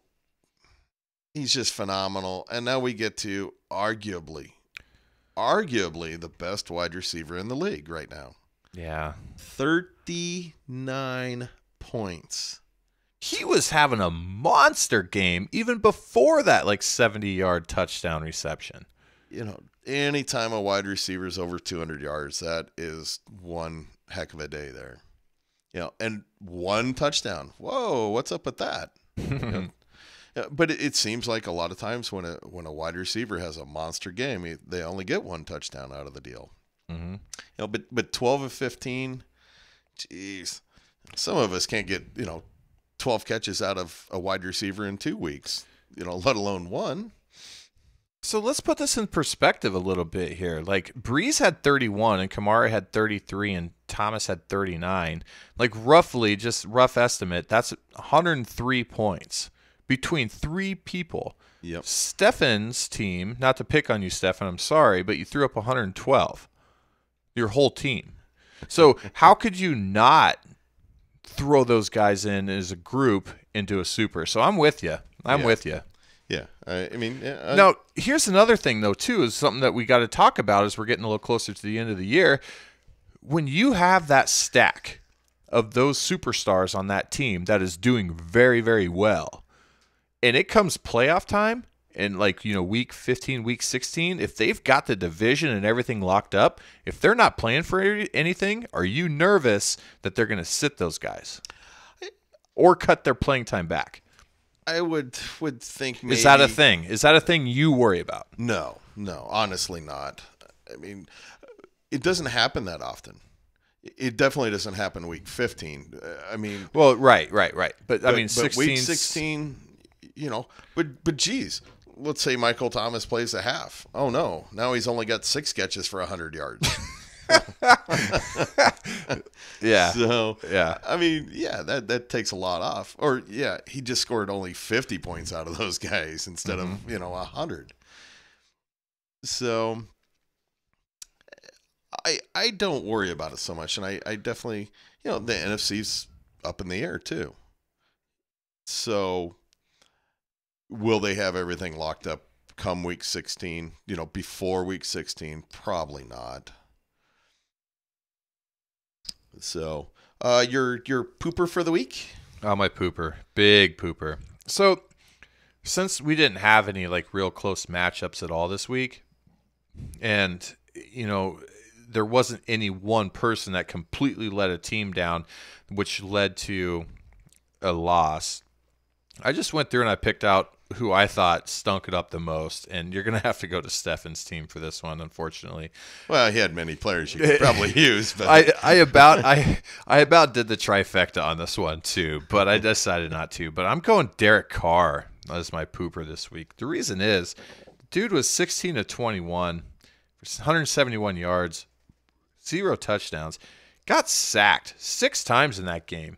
he's just phenomenal. And now we get to arguably the best wide receiver in the league right now. Yeah. 39 points. He was having a monster game even before that 70-yard touchdown reception. Anytime a wide receiver is over 200 yards, that is one heck of a day there. and one touchdown. Whoa, what's up with that? You know, yeah, but it seems like a lot of times when a wide receiver has a monster game, they only get one touchdown out of the deal. Mm-hmm. But 12 of 15, geez, some of us can't get 12 catches out of a wide receiver in 2 weeks, let alone one. So let's put this in perspective a little bit here. Like Breeze had 31 and Kamara had 33 and Thomas had 39. Like roughly, just rough estimate, that's 103 points between 3 people. Yep. Stefan's team, not to pick on you, Stefan, I'm sorry, but you threw up 112. Your whole team. So how could you not throw those guys in as a group into a super? So I'm with you. I'm with you. Yeah, I mean, now here's another thing though too, is something that we got to talk about as we're getting a little closer to the end of the year. When you have that stack of those superstars on that team that is doing very, very well, and it comes playoff time, and week 15, week 16, if they've got the division and everything locked up, if they're not playing for anything, are you nervous that they're going to sit those guys or cut their playing time back? I would think maybe. Is that a thing? Is that a thing you worry about? No, honestly not. I mean, it doesn't happen that often. It definitely doesn't happen week 15. I mean, well, right. But I mean, week 16, but geez, let's say Michael Thomas plays a half. Oh no, now he's only got 6 catches for 100 yards. Yeah. So yeah, I mean, that takes a lot off. Or he just scored only 50 points out of those guys instead of 100. So I don't worry about it so much, and I definitely the NFC's up in the air too. So will they have everything locked up come week 16? Before week 16, probably not. So, your pooper for the week? Oh, my pooper. Big pooper. So, since we didn't have any real close matchups at all this week, and there wasn't any one person that completely let a team down, which led to a loss, I just went through and I picked out who I thought stunk it up the most, and you're going to have to go to Stefan's team for this one, unfortunately. Well, he had many players you could probably use, but I about did the trifecta on this one too, but I decided not to. But I'm going Derek Carr as my pooper this week. The reason is, dude was 16 of 21 for 171 yards, 0 touchdowns, got sacked 6 times in that game.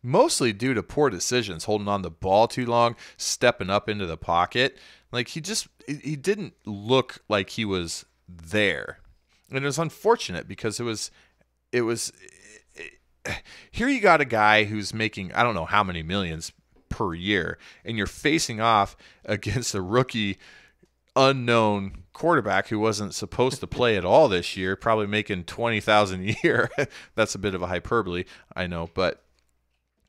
Mostly due to poor decisions, holding on the ball too long, stepping up into the pocket. He didn't look like he was there. And it was unfortunate because it was here you got a guy who's making I don't know how many millions per year, and you're facing off against a rookie unknown quarterback who wasn't supposed to play at all this year, probably making $20,000 a year. That's a bit of a hyperbole, I know, but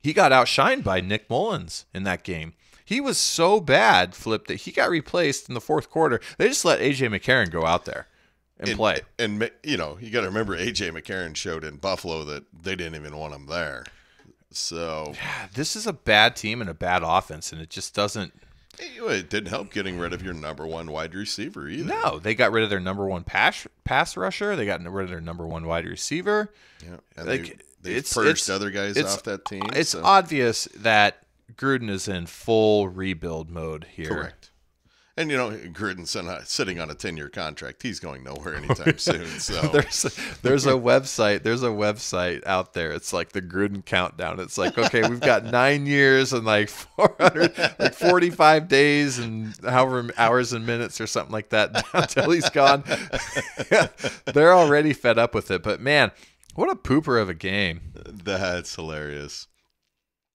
he got outshined by Nick Mullins in that game. He was so bad, Flip, that he got replaced in the 4th quarter. They just let A.J. McCarron go out there and play. And you got to remember A.J. McCarron showed in Buffalo that they didn't even want him there. So yeah, this is a bad team and a bad offense, and it just doesn't. It didn't help getting rid of your number 1 wide receiver either. No, they got rid of their number 1 pass rusher. They got rid of their number 1 wide receiver. Yeah, and they purged other guys off that team. It's obvious that Gruden is in full rebuild mode here. Correct. And, Gruden's sitting on a 10-year contract. He's going nowhere anytime soon. So there's a website. There's a website out there. It's like the Gruden countdown. It's like, okay, we've got 9 years and 45 days and however hours and minutes or something like that until he's gone. They're already fed up with it. But, man, what a pooper of a game. That's hilarious.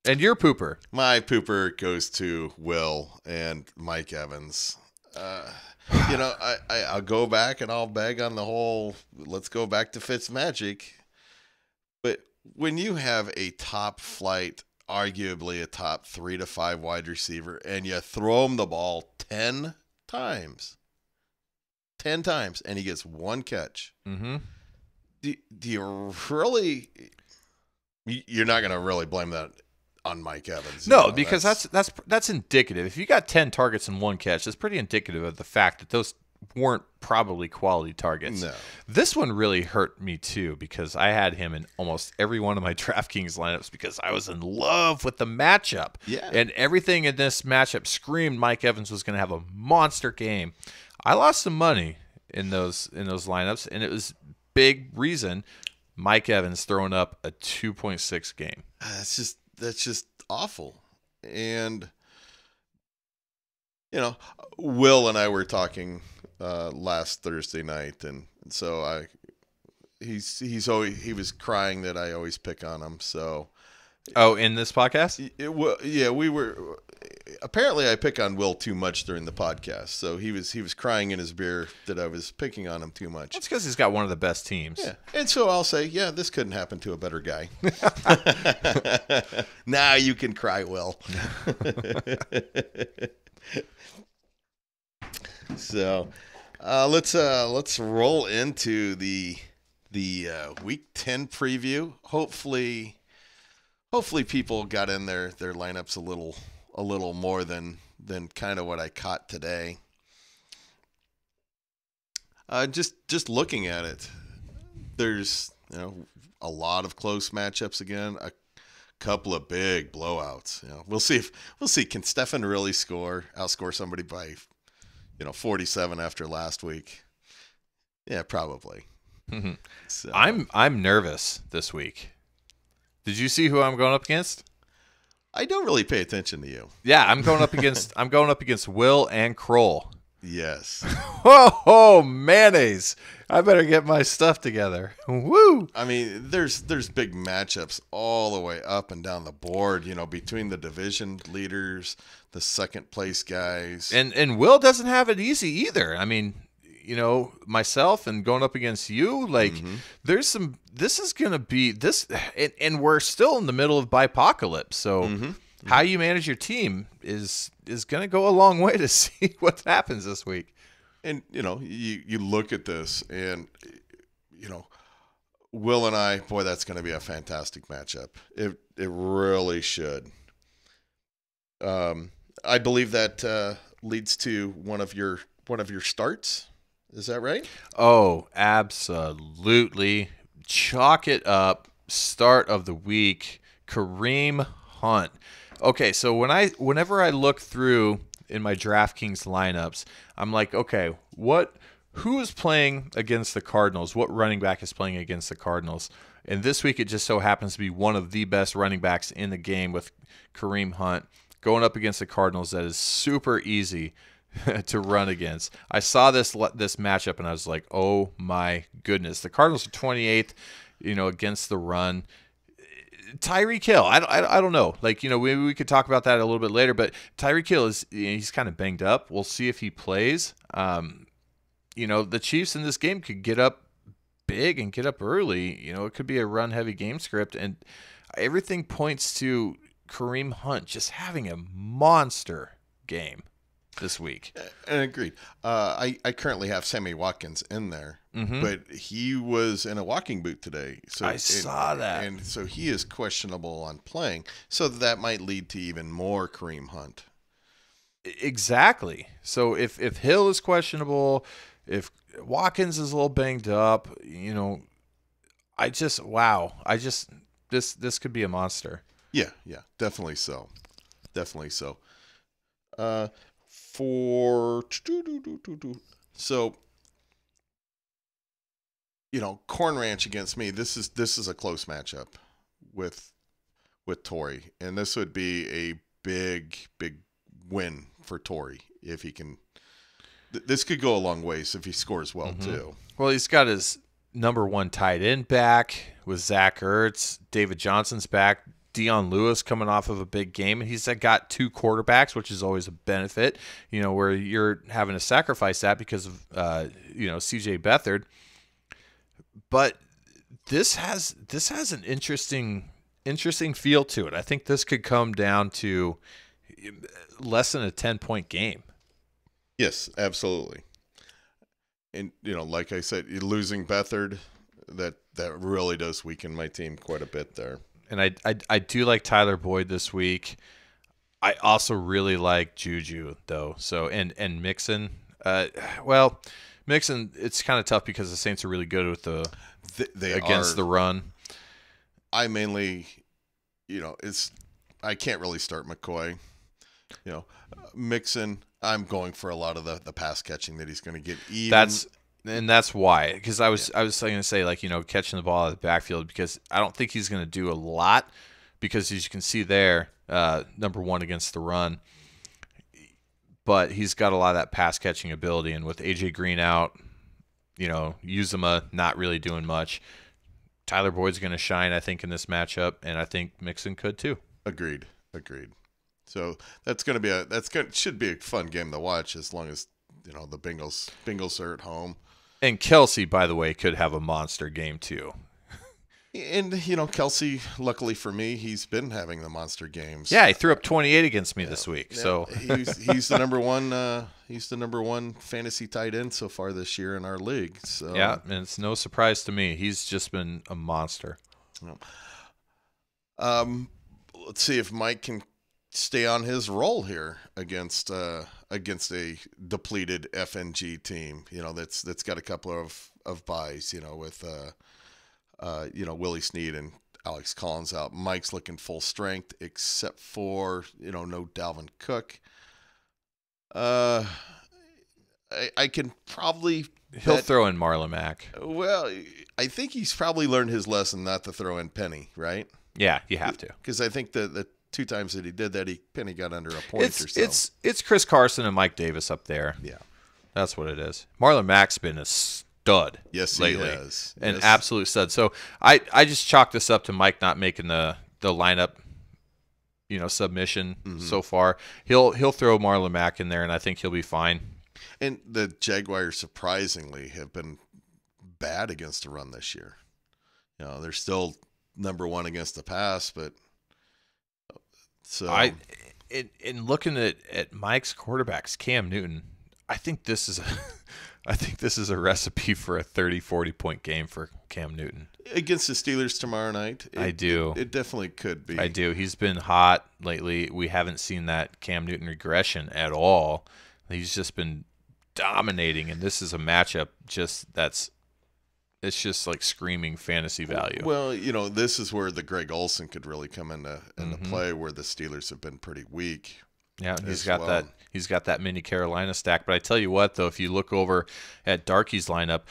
And your pooper? My pooper goes to Will and Mike Evans. I'll go back and I'll beg on the whole, let's go back to Fitzmagic. But when you have a top flight, arguably a top 3 to 5 wide receiver, and you throw him the ball 10 times, and he gets 1 catch, mm-hmm. do you really You're not going to really blame that on Mike Evans. No, because that's indicative. If you got 10 targets in one catch, that's pretty indicative of the fact that those weren't probably quality targets. No. This one really hurt me too because I had him in almost every one of my DraftKings lineups because I was in love with the matchup. Yeah. And everything in this matchup screamed Mike Evans was going to have a monster game. I lost some money in those lineups, and it was big reason Mike Evans throwing up a 2.6 game. That's just awful. And Will and I were talking last Thursday night, and so he was crying that I always pick on him. So in this podcast? We were. Apparently, I pick on Will too much during the podcast, so he was crying in his beer that I was picking on him too much. That's because he's got one of the best teams. Yeah, and so I'll say, yeah, this couldn't happen to a better guy. Now you can cry, Will. So let's roll into the Week 10 preview. Hopefully people got in their lineups a little more than kind of what I caught today. Just looking at it, there's a lot of close matchups again. A couple of big blowouts. We'll see. Can Stefan really outscore somebody by 47 after last week? Yeah, probably. Mm-hmm. So. I'm nervous this week. Did you see who I'm going up against? I don't really pay attention to you. Yeah, I'm going up against Will and Kroll. Yes. Oh, mayonnaise. I better get my stuff together. Woo! I mean, there's big matchups all the way up and down the board, between the division leaders, the second place guys. And Will doesn't have it easy either. I mean, myself and going up against you, this is going to be this, and we're still in the middle of Bipocalypse. So how you manage your team is going to go a long way to see what happens this week. And, you look at this and, Will and I, boy, that's going to be a fantastic matchup. It really should. I believe that leads to one of your starts. Is that right? Oh, absolutely. Chalk it up. Start of the week, Kareem Hunt. Okay, so whenever I look through in my DraftKings lineups, I'm like, okay, who is playing against the Cardinals? What running back is playing against the Cardinals? And this week it just so happens to be one of the best running backs in the game with Kareem Hunt going up against the Cardinals. That is super easy to run against. I saw this matchup and I was like, oh my goodness. The Cardinals are 28th, against the run. Tyreek Hill, I don't know. Maybe we could talk about that a little bit later, but Tyreek Hill he's kind of banged up. We'll see if he plays. The Chiefs in this game could get up big and get up early. It could be a run-heavy game script, and everything points to Kareem Hunt just having a monster game this week. And agreed. I currently have Sammy Watkins in there, but he was in a walking boot today. So I saw that. And so he is questionable on playing. So that might lead to even more Kareem Hunt. Exactly. So if Hill is questionable, if Watkins is a little banged up, this could be a monster. Yeah, definitely so. Corn Ranch against me. This is a close matchup with Torrey, and this would be a big win for Torrey if he can. This could go a long ways if he scores well too. Well, he's got his number one tight end back with Zach Ertz. David Johnson's back. Dion Lewis coming off of a big game, and he's got two quarterbacks, which is always a benefit, where you're having to sacrifice that because of, CJ Beathard. But this has an interesting feel to it. I think this could come down to less than a 10-point game. Yes, absolutely. And, like I said, losing Beathard, that really does weaken my team quite a bit there. And I do like Tyler Boyd this week. I also really like Juju though. So and Mixon. Well, Mixon, it's kind of tough because the Saints are really good with They against are. the run. I mainly, I can't really start McCoy. Mixon, I'm going for a lot of the pass catching that he's going to get. That's why, because I was going to say, like, catching the ball out of the backfield, because I don't think he's going to do a lot, because as you can see there, number one against the run, but he's got a lot of that pass catching ability, and with AJ Green out, Uzomah not really doing much. Tyler Boyd's going to shine, I think, in this matchup, and I think Mixon could too. Agreed. So should be a fun game to watch, as long as the Bengals are at home. And Kelsey, by the way, could have a monster game too. And Kelsey, luckily for me, he's been having the monster games. Yeah, he threw up 28 against me this week. Yeah. So he's the number one. He's the number one fantasy tight end so far this year in our league. So yeah, and it's no surprise to me. He's just been a monster. Let's see if Mike can stay on his roll here against a depleted FNG team. That's got a couple of buys. With Willie Snead and Alex Collins out. Mike's looking full strength, except for no Dalvin Cook. I can probably He'll throw in Marlon Mack. Well, I think he's probably learned his lesson not to throw in Penny, right? Yeah, you have to. Because I think the 2 times that he did that, Penny got under a point or so. It's Chris Carson and Mike Davis up there. Yeah, that's what it is. Marlon Mack's been a stud. Yes, lately. He has. An absolute stud. So I just chalk this up to Mike not making the lineup, submission so far. He'll throw Marlon Mack in there, and I think he'll be fine. And the Jaguars surprisingly have been bad against the run this year. They're still number one against the pass, but so in looking at Mike's quarterbacks, Cam Newton, I think this is a recipe for a 30-40 point game for Cam Newton against the Steelers tomorrow night. It definitely could be. I do. He's been hot lately. We haven't seen that Cam Newton regression at all. He's just been dominating, and this is a matchup it's just like screaming fantasy value. Well, this is where the Greg Olsen could really come into play, where the Steelers have been pretty weak. Yeah, he's got that mini Carolina stack. But I tell you what, though, if you look over at Darky's lineup,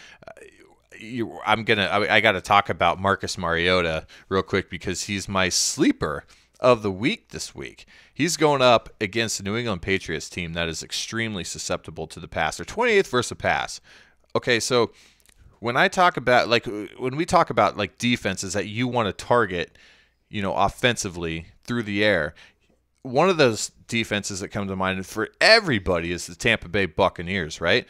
I got to talk about Marcus Mariota real quick, because he's my sleeper of the week this week. He's going up against the New England Patriots team that is extremely susceptible to the pass. They're 28th versus the pass. Okay, so when we talk about defenses that you want to target, offensively through the air, one of those defenses that come to mind for everybody is the Tampa Bay Buccaneers, right?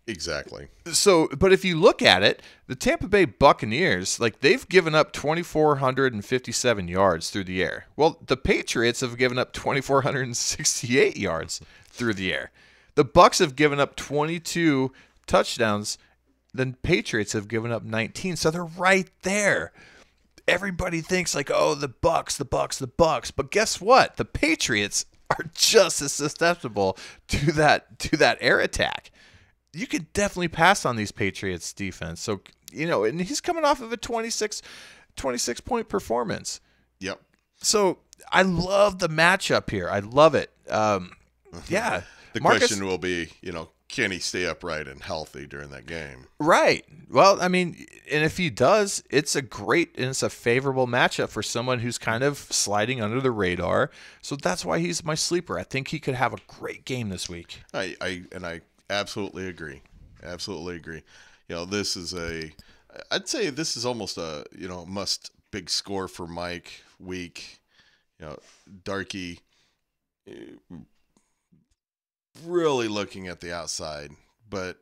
Exactly. So, but if you look at it, the Tampa Bay Buccaneers, they've given up 2,457 yards through the air. Well, the Patriots have given up 2,468 yards through the air. The Bucs have given up 22 touchdowns. The Patriots have given up 19. So they're right there. Everybody thinks the Bucs. But guess what? The Patriots are just as susceptible to that air attack. You could definitely pass on these Patriots defense. So, and he's coming off of a 26 point performance. Yep. So I love the matchup here. I love it. Yeah. The question will be, can he stay upright and healthy during that game? Right. Well, I mean, and if he does, it's a favorable matchup for someone who's kind of sliding under the radar. So that's why he's my sleeper. I think he could have a great game this week. I absolutely agree. Absolutely agree. I'd say this is almost a, must big score for Mike week. Darky really looking at the outside, but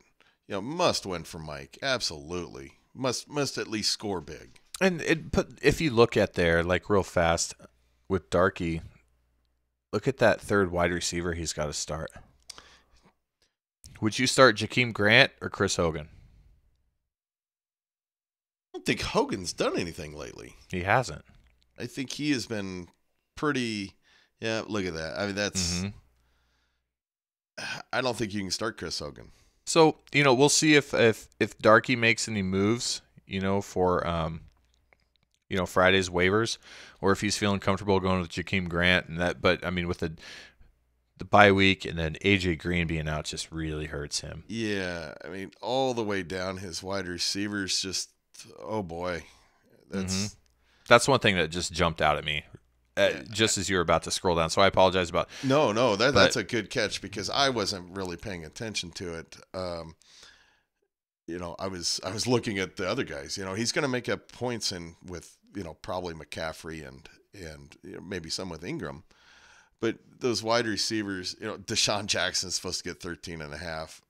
must win for Mike. Absolutely. Must at least score big. And if you look at there, real fast with Darky, look at that third wide receiver he's got to start. Would you start Jakeem Grant or Chris Hogan? I don't think Hogan's done anything lately. He hasn't. I think he has been pretty. Yeah, look at that. I mean, that's. I don't think you can start Chris Hogan. So we'll see if Darky makes any moves, for Friday's waivers, or if he's feeling comfortable going with Jakeem Grant and that. But I mean, with the bye week and then AJ Green being out just really hurts him. Yeah, I mean, all the way down his wide receivers just. Oh boy, that's one thing that just jumped out at me. Just as you were about to scroll down, so I apologize about. No, that's a good catch because I wasn't really paying attention to it. I was looking at the other guys. He's going to make up points with probably McCaffrey and maybe some with Ingram, but those wide receivers. Deshaun Jackson's supposed to get 13.5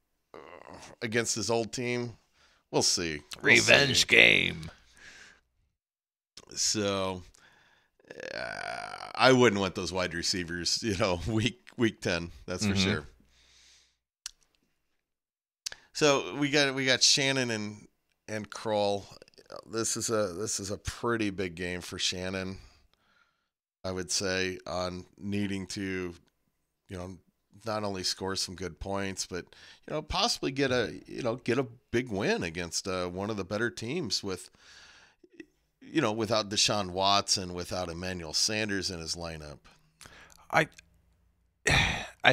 against his old team. We'll see. Revenge game. So. I wouldn't want those wide receivers, week 10. That's for sure. So we got Shannon and Kroll. This is a pretty big game for Shannon. I would say on needing to, not only score some good points, but possibly get a big win against one of the better teams with. Without Deshaun Watson, without Emmanuel Sanders in his lineup. I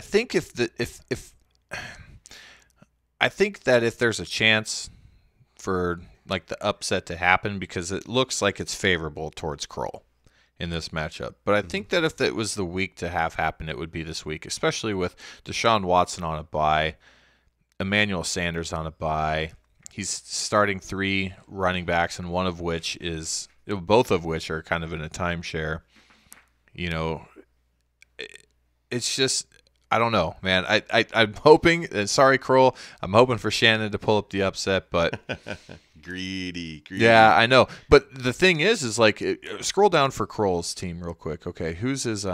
think I think that if there's a chance for like the upset to happen, because it looks like it's favorable towards Kroll in this matchup. But I think that if it was the week to have happen, it would be this week, especially with Deshaun Watson on a bye, Emmanuel Sanders on a bye. He's starting 3 running backs, and both of which are kind of in a timeshare. It's just, I don't know, man. I'm hoping, sorry, Kroll, I'm hoping for Shannon to pull up the upset, but greedy. Yeah, I know. But the thing is like, scroll down for Kroll's team real quick. Okay, who's his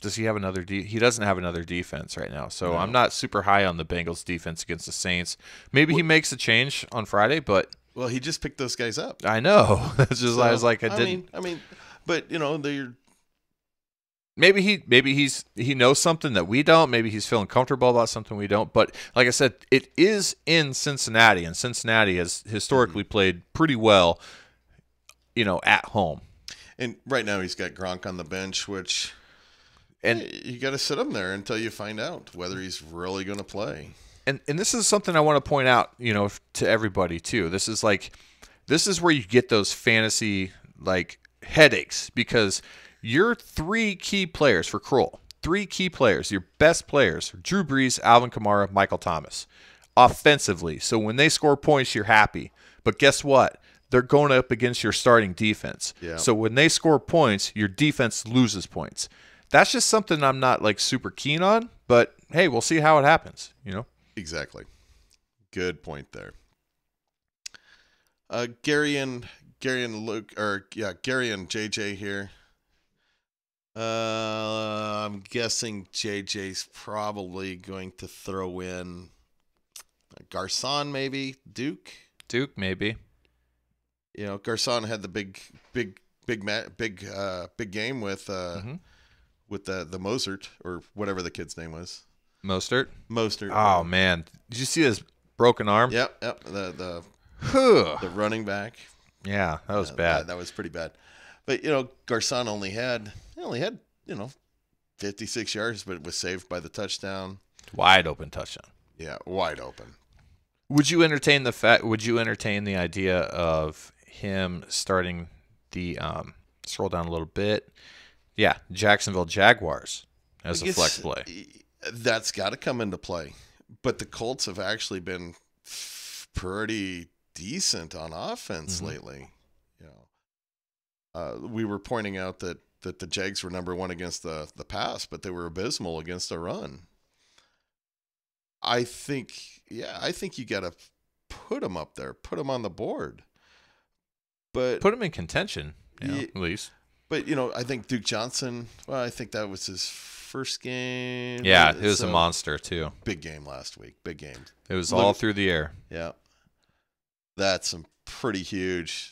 Does he have another? He doesn't have another defense right now, so no. I'm not super high on the Bengals defense against the Saints. Maybe he makes a change on Friday, but he just picked those guys up. I know. That's just I was like, I didn't. I mean, but they're. Maybe he knows something that we don't. Maybe he's feeling comfortable about something we don't. But like I said, it is in Cincinnati, and Cincinnati has historically played pretty well, at home. And right now he's got Gronk on the bench, which. And you got to sit him there until you find out whether he's really going to play. And this is something I want to point out, to everybody too. This is where you get those fantasy headaches, because your 3 key players for Kroll, 3 key players, your best players, Drew Brees, Alvin Kamara, Michael Thomas, offensively. So when they score points, you're happy. But guess what? They're going up against your starting defense. Yeah. So when they score points, your defense loses points. That's just something I'm not super keen on, but hey, we'll see how it happens, Exactly. Good point there. Gary and Luke, Gary and JJ here. I'm guessing JJ's probably going to throw in Garcon, maybe Duke, maybe. Garcon had the big game with with the Mostert, or whatever the kid's name was. Mostert. Oh man, did you see his broken arm? Yep. The running back. Yeah, that was bad. That was pretty bad. But Garcon only had 56 yards, but it was saved by the touchdown. Wide open touchdown. Yeah, wide open. Would you entertain the idea of him starting the scroll down a little bit? Yeah, Jacksonville Jaguars as a flex play. That's got to come into play. But the Colts have actually been pretty decent on offense lately. We were pointing out that the Jags were number 1 against the pass, but they were abysmal against the run. I think you got to put them up there, put them on the board. But put them in contention, at least. But, I think Duke Johnson, I think that was his first game. Yeah, it was a monster, too. Big game last week. Big game. It was all through the air. Yeah. That's some pretty huge,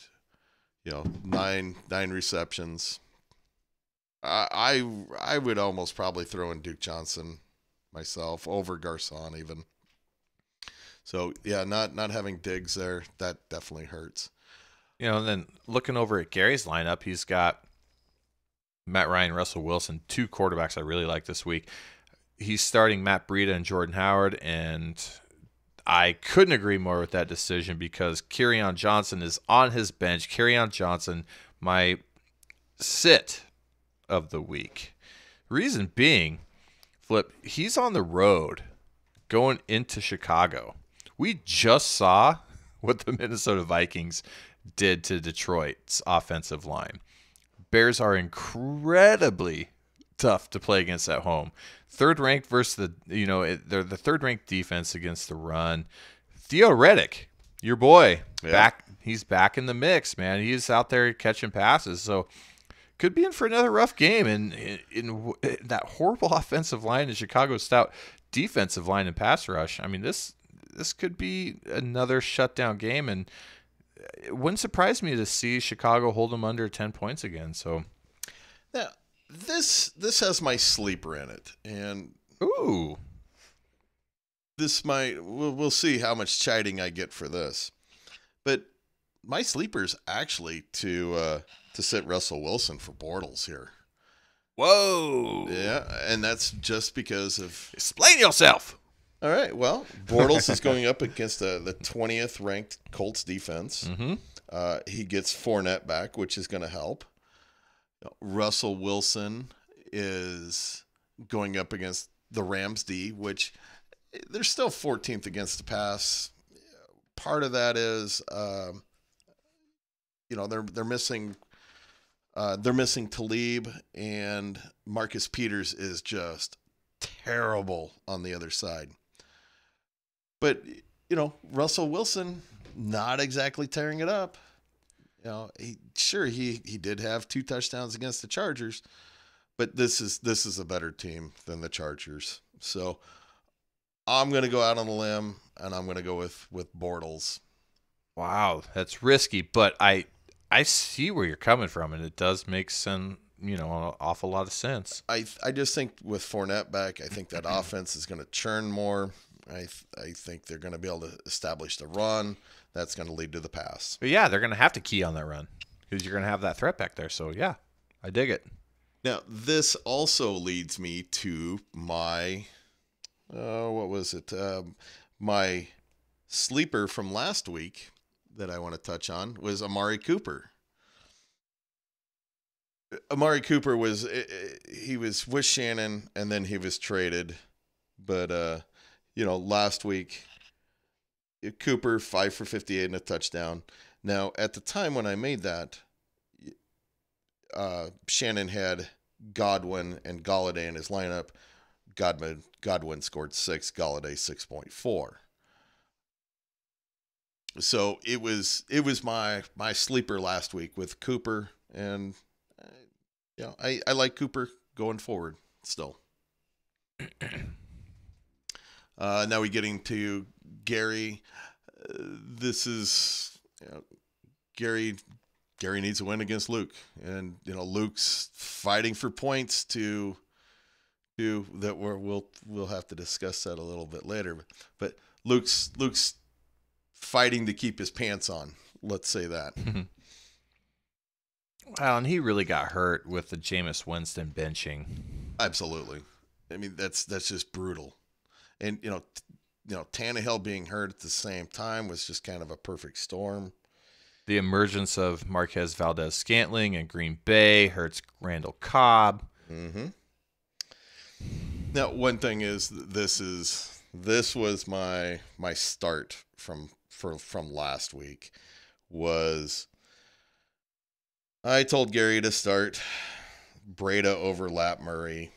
nine receptions. I would almost probably throw in Duke Johnson myself over Garcon even. So yeah, not having Diggs there, that definitely hurts. And then looking over at Gary's lineup, he's got Matt Ryan, Russell Wilson, two quarterbacks I really like this week. He's starting Matt Breida and Jordan Howard, and I couldn't agree more with that decision because Kerryon Johnson is on his bench. Kerryon Johnson, my sit of the week. Reason being, Flip, he's on the road going into Chicago. We just saw what the Minnesota Vikings did to Detroit's offensive line. Bears are incredibly tough to play against at home. Third ranked versus they're the third ranked defense against the run. Theo Riddick, your boy, back. He's back in the mix, man. He's out there catching passes. So could be in for another rough game. And in that horrible offensive line and Chicago's stout defensive line and pass rush, I mean, this could be another shutdown game. And it wouldn't surprise me to see Chicago hold them under 10 points again. So now, this has my sleeper in it. And this might we'll see how much chiding I get for this. But my sleeper's actually to sit Russell Wilson for Bortles here. Whoa. Yeah, and that's just because of... Explain yourself. All right, well, Bortles is going up against the 20th ranked Colts defense. Mm-hmm. He gets Fournette back, which is going to help. Russell Wilson is going up against the Rams D, which they're still 14th against the pass. Part of that is, they're missing... they're missing Talib, and Marcus Peters is just terrible on the other side. But, Russell Wilson, not exactly tearing it up. He did have 2 touchdowns against the Chargers, but this is a better team than the Chargers. So I'm going to go out on a limb, and I'm going to go with Bortles. Wow, that's risky, but I see where you're coming from, and it does make an awful lot of sense. I just think with Fournette back, I think that offense is going to churn more. I think they're going to be able to establish the run. That's going to lead to the pass. But yeah, they're going to have to key on that run because you're going to have that threat back there. So yeah, I dig it. Now, this also leads me to my, my sleeper from last week that I want to touch on was Amari Cooper. Amari Cooper was with Shannon, and then he was traded. But, last week, Cooper, 5 for 58 and a touchdown. Now, at the time when I made that, Shannon had Godwin and Golladay in his lineup. Godwin scored 6, Golladay 6.4. So it was my sleeper last week with Cooper, and I like Cooper going forward still. Now we getting to Gary. This is Gary. Gary needs a win against Luke, and Luke's fighting for points to that. We'll have to discuss that a little bit later. But Luke's fighting to keep his pants on. Let's say that. Well, and he really got hurt with the Jameis Winston benching. Absolutely. I mean, that's just brutal. And, Tannehill being hurt at the same time was just kind of a perfect storm. The emergence of Marquez Valdez-Scantling in Green Bay hurts Randall Cobb. Mm-hmm. Now, one thing is, this was my start from last week. Was I told Gary to start Breida over Lat Murray.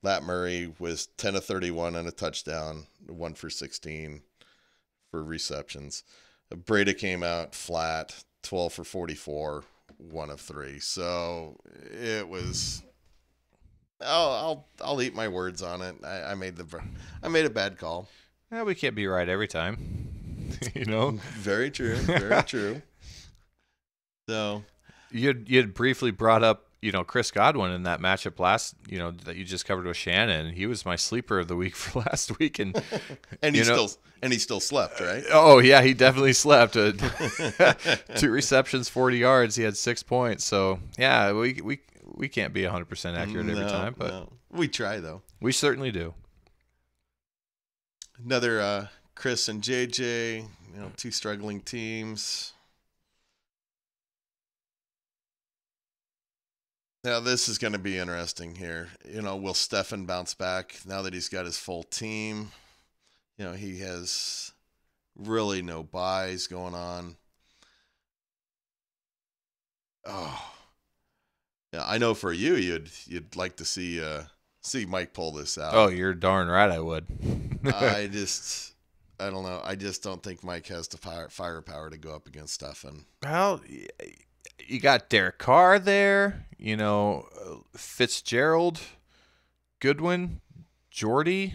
Lat Murray was 10 of 31 and a touchdown, 1 for 16 for receptions. Breida came out flat, 12 for 44, 1 of 3. So it was. I'll eat my words on it. I made a bad call. Yeah, we can't be right every time. Very true. Very true. So, you'd briefly brought up, Chris Godwin in that matchup that you just covered with Shannon. He was my sleeper of the week for last week, and and he still slept, right? Oh yeah, he definitely slept. 2 receptions, 40 yards. He had 6 points. So yeah, we can't be 100% accurate every time, but we try though. We certainly do. Another Chris and JJ, 2 struggling teams. Now, this is going to be interesting here. Will Stefan bounce back now that he's got his full team? He has really no buys going on. Oh, yeah. I know for you, you'd like to see Mike pull this out. Oh, you're darn right, I would. I don't know. I just don't think Mike has the firepower to go up against Stefan. Well, you got Derek Carr there, Fitzgerald, Goodwin, Jordy.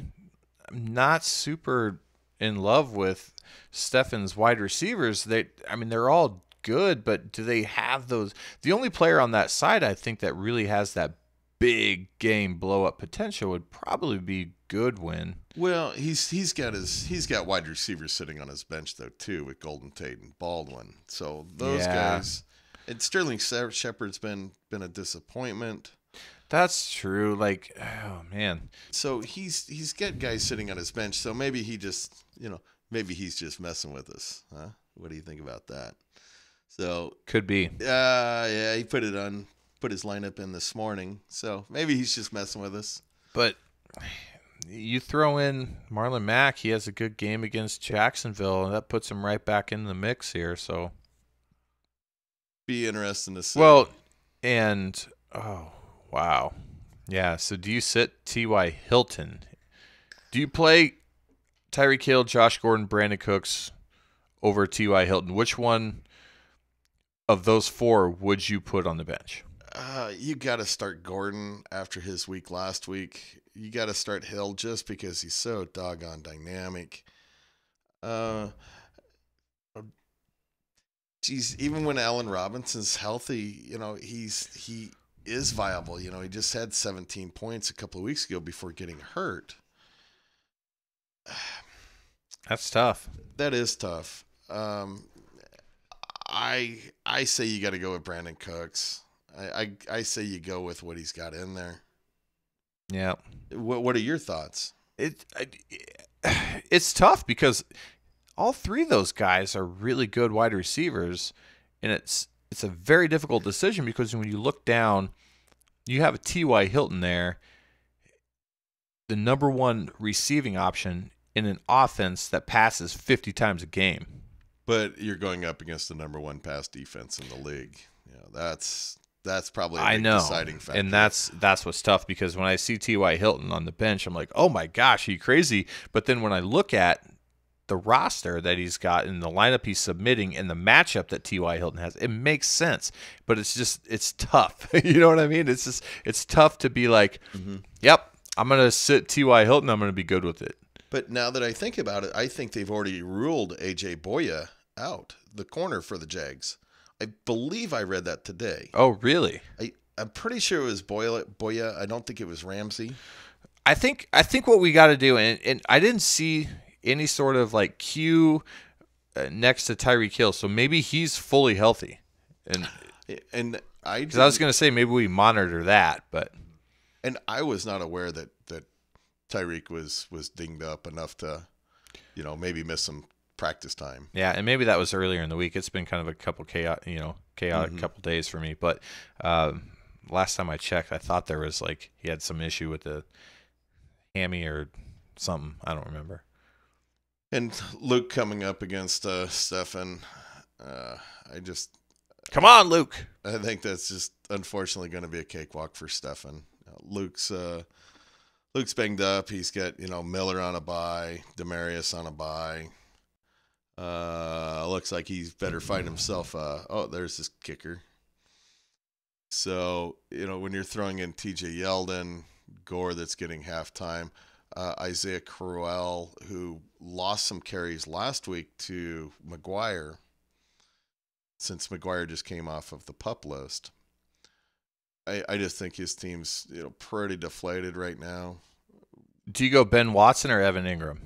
I'm not super in love with Stefan's wide receivers. They're all good, but do they have those? The only player on that side I think that really has that big game blow up potential would probably be Goodwin. Well, he's got wide receivers sitting on his bench though too, with Golden Tate and Baldwin. So those guys. And Sterling Shepard's been a disappointment. That's true. Oh man. So he's got guys sitting on his bench. So maybe he just maybe he's just messing with us. Huh? What do you think about that? So could be. Yeah, he put his lineup in this morning. So maybe he's just messing with us. But you throw in Marlon Mack, he has a good game against Jacksonville, and that puts him right back in the mix here. So be interesting to see. Well, and oh wow, yeah. So do you sit T.Y. Hilton? Do you play Tyreek Hill, Josh Gordon, Brandon Cooks over T.Y. Hilton? Which one of those 4 would you put on the bench? You got to start Gordon after his week last week. You got to start Hill just because he's so doggone dynamic. Geez, even when Allen Robinson's healthy, he is viable. He just had 17 points a couple of weeks ago before getting hurt. That's tough. That is tough. I say you got to go with Brandon Cooks. I say you go with what he's got in there. Yeah. What are your thoughts? It's tough because all 3 of those guys are really good wide receivers, and it's a very difficult decision because when you look down, you have a T.Y. Hilton there, the number 1 receiving option in an offense that passes 50 times a game. But you're going up against the number 1 pass defense in the league. That's probably a big deciding factor. And that's what's tough because when I see T.Y. Hilton on the bench, I'm like, oh my gosh, are you crazy? But then when I look at the roster that he's got in the lineup he's submitting and the matchup that T.Y. Hilton has, it makes sense. But it's tough. You know what I mean? It's tough to be like, yep, I'm going to sit T.Y. Hilton. I'm going to be good with it. But now that I think about it, I think they've already ruled A.J. Boya out, the corner for the Jags. I believe I read that today. Oh, really? I'm pretty sure it was Boya. I don't think it was Ramsey. I think what we got to do, and I didn't see any sort of cue next to Tyreek Hill, so maybe he's fully healthy. And I was going to say maybe we monitor that, but I was not aware that Tyreek was dinged up enough to, maybe miss some practice time. Yeah, and maybe that was earlier in the week. It's been kind of a couple chaotic couple days for me. But last time I checked, I thought there was he had some issue with the hammy or something. I don't remember. And Luke coming up against Stefan, come on, Luke. I think that's just unfortunately going to be a cakewalk for Stefan. Luke's banged up. He's got Miller on a bye, Demarius on a bye. Looks like he's better find himself. There's this kicker. So when you're throwing in T.J. Yeldon, Gore that's getting halftime, Isaiah Crowell, who lost some carries last week to McGuire. since McGuire just came off of the PUP list. I just think his team's pretty deflated right now. Do you go Ben Watson or Evan Ingram?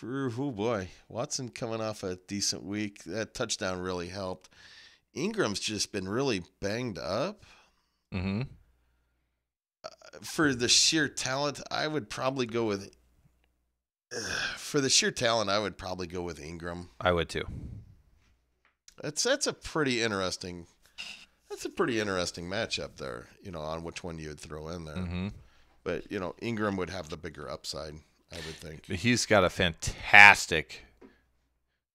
Oh boy, Watson coming off a decent week. That touchdown really helped. Ingram's just been really banged up. Mm-hmm. For the sheer talent, I would probably go with. For the sheer talent, I would probably go with Ingram. I would too. That's a pretty interesting. That's a pretty interesting matchup there. On which one you would throw in there. Mm-hmm. But Ingram would have the bigger upside, I would think. He's got a fantastic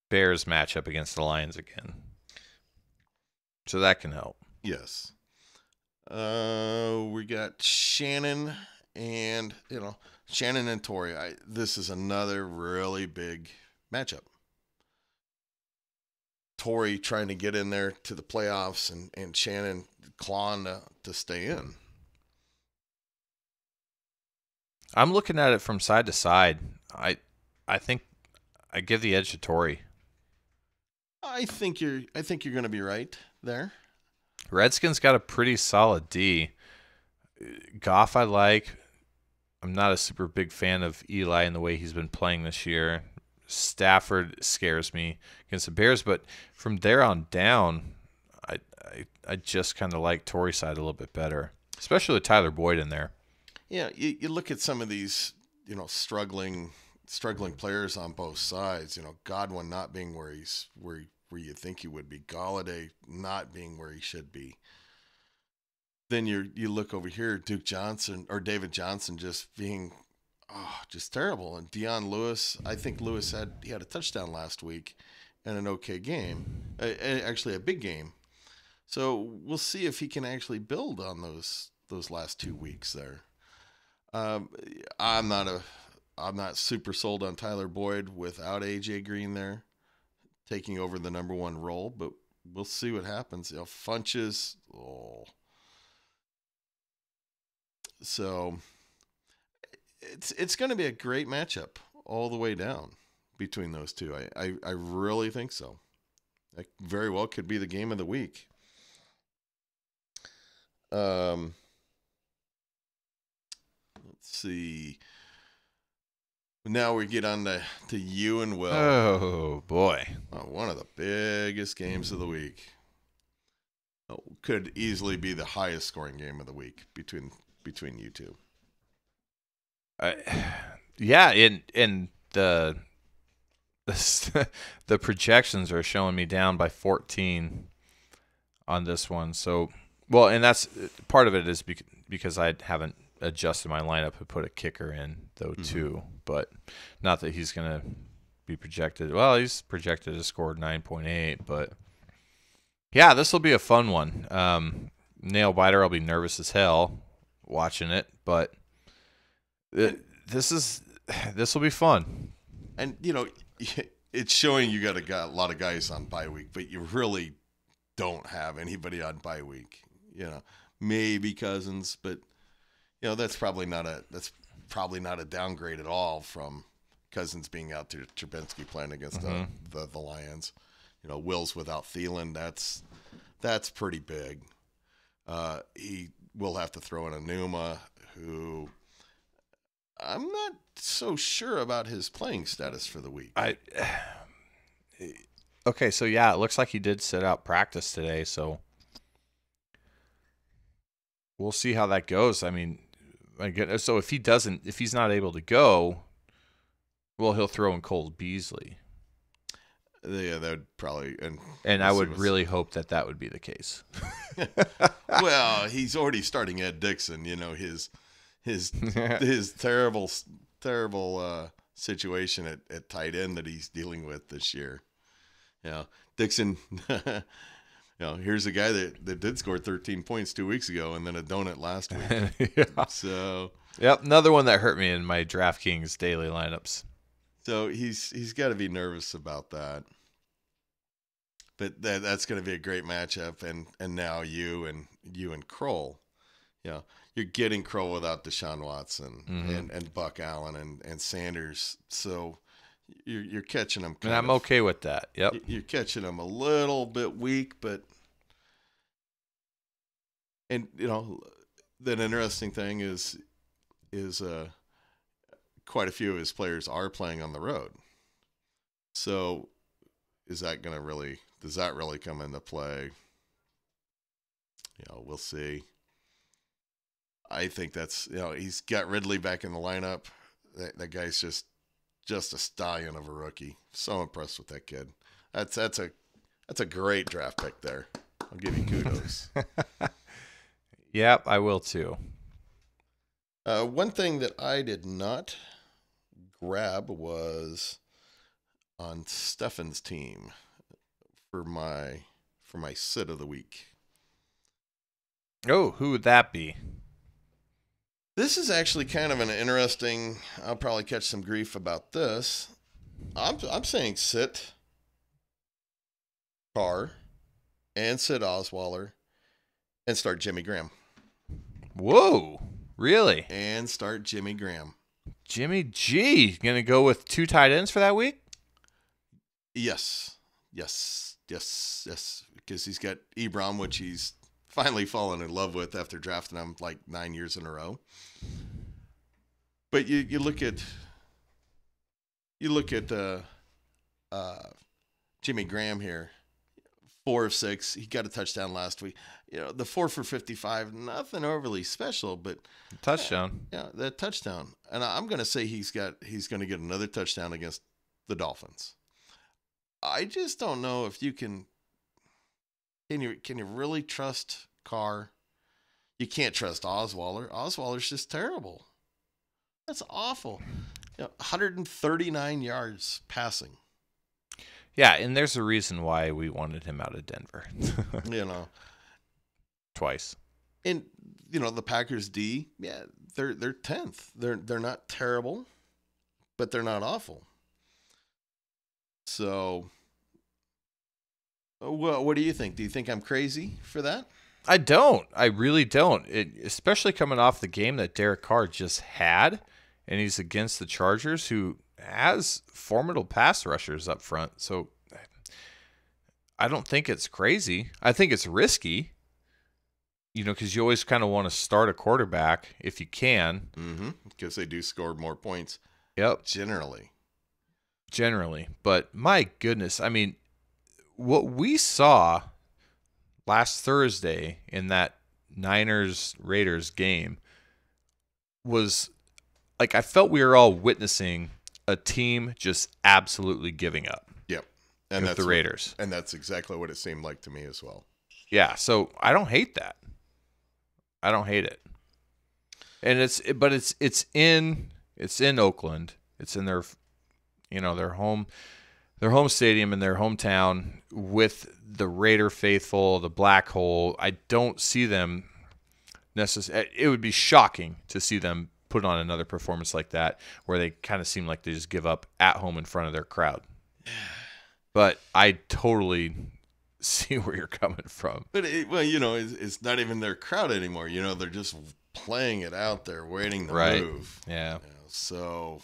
Bears matchup against the Lions again, so that can help. Yes. We got Shannon and Torrey. This is another really big matchup. Torrey trying to get in there to the playoffs and Shannon clawing to stay in. I'm looking at it from side to side. I think I give the edge to Torrey. I think you're going to be right there. Redskins got a pretty solid D. Goff I like. I'm not a super big fan of Eli and the way he's been playing this year. Stafford scares me against the Bears, but from there on down, I just kind of like Torrey's side a little bit better, especially with Tyler Boyd in there. Yeah, you look at some of these, struggling players on both sides. Godwin not being where you think he would be. Golladay not being where he should be. Then you look over here, Duke Johnson or David Johnson just being just terrible. And Dion Lewis, I think Lewis had a touchdown last week and an okay game, actually a big game. So we'll see if he can actually build on those last 2 weeks there. I'm not super sold on Tyler Boyd without AJ Green there taking over the number one role, but we'll see what happens. Funches. So it's going to be a great matchup all the way down between those two. I really think so. That very well could be the game of the week. Let's see. Now we get on to you and Will. Oh, boy. One of the biggest games of the week. Could easily be the highest scoring game of the week between you two. Yeah, in the projections are showing me down by 14 on this one. So, well, and that's part of it is because I haven't adjusted my lineup and put a kicker in though too. But not that he's gonna be projected. Well, he's projected to score 9.8, but yeah, this will be a fun one. Nail biter. I'll be nervous as hell watching it, but this will be fun. And it's showing you got a lot of guys on bye week, but you really don't have anybody on bye week. Maybe Cousins, but that's probably not a downgrade at all from Cousins being out to Trubinsky playing against the Lions. Will's without Thielen. That's pretty big. He will have to throw in Enuma, who I'm not so sure about his playing status for the week. Okay, so yeah, it looks like he did sit out practice today, so we'll see how that goes. I mean, my goodness, so if he's not able to go, well, he'll throw in Cole Beasley. Yeah, that would probably and I would really hope that would be the case. Well, he's already starting Ed Dixon. His terrible situation at tight end that he's dealing with this year. Dixon. Here's a guy that did score 13 points 2 weeks ago and then a donut last week. Yeah. So. Yep, another one that hurt me in my DraftKings daily lineups. So he's got to be nervous about that. But that's going to be a great matchup, and now you and Kroll, you're getting Kroll without Deshaun Watson and Buck Allen and Sanders. So you're catching them. And I'm okay with that. Yep. You're catching them a little bit weak, but and the interesting thing is quite a few of his players are playing on the road. So does that really come into play? We'll see. I think that's, he's got Ridley back in the lineup. That guy's just a stallion of a rookie. So impressed with that kid. That's a great draft pick there. I'll give you kudos. Yep, I will too. One thing that I did not grab was on Stefan's team for my sit of the week. Oh, who would that be? This is actually kind of an interesting. I'll probably catch some grief about this. I'm saying sit Carr and sit Osweiler and start Jimmy Graham. Whoa, really? And start Jimmy Graham. Jimmy G gonna go with 2 tight ends for that week? Yes. Because he's got Ebron, which he's finally fallen in love with after drafting him like 9 years in a row. But you look at Jimmy Graham here, 4 of 6. He got a touchdown last week. The 4 for 55, nothing overly special, but touchdown. Yeah, that touchdown. And I'm going to say he's going to get another touchdown against the Dolphins. I just don't know if you can. Can you really trust Carr? You can't trust Osweiler. Osweiler's just terrible. That's awful. 139 yards passing. Yeah, and there's a reason why we wanted him out of Denver. Twice. And the Packers D, yeah, they're 10th. They're not terrible, but they're not awful. So, well, what do you think? Do you think I'm crazy for that? I don't. I really don't. Especially coming off the game that Derek Carr just had, and he's against the Chargers, who has formidable pass rushers up front. So I don't think it's crazy. I think it's risky, because you always kind of want to start a quarterback if you can. Mm-hmm. Because they do score more points. Yep. Generally. But my goodness, I mean, what we saw last Thursday in that Niners-Raiders game was like, I felt we were all witnessing a team just absolutely giving up. Yep. And that's the Raiders. And that's exactly what it seemed like to me as well. Yeah, so I don't hate that. I don't hate it. And it's in Oakland. It's in their their home stadium in their hometown with the Raider faithful, the black hole. I don't see them necessarily. It would be shocking to see them put on another performance like that where they kind of seem like they just give up at home in front of their crowd. But I totally see where you're coming from. But it's not even their crowd anymore. They're just playing it out there, waiting to move. Yeah. So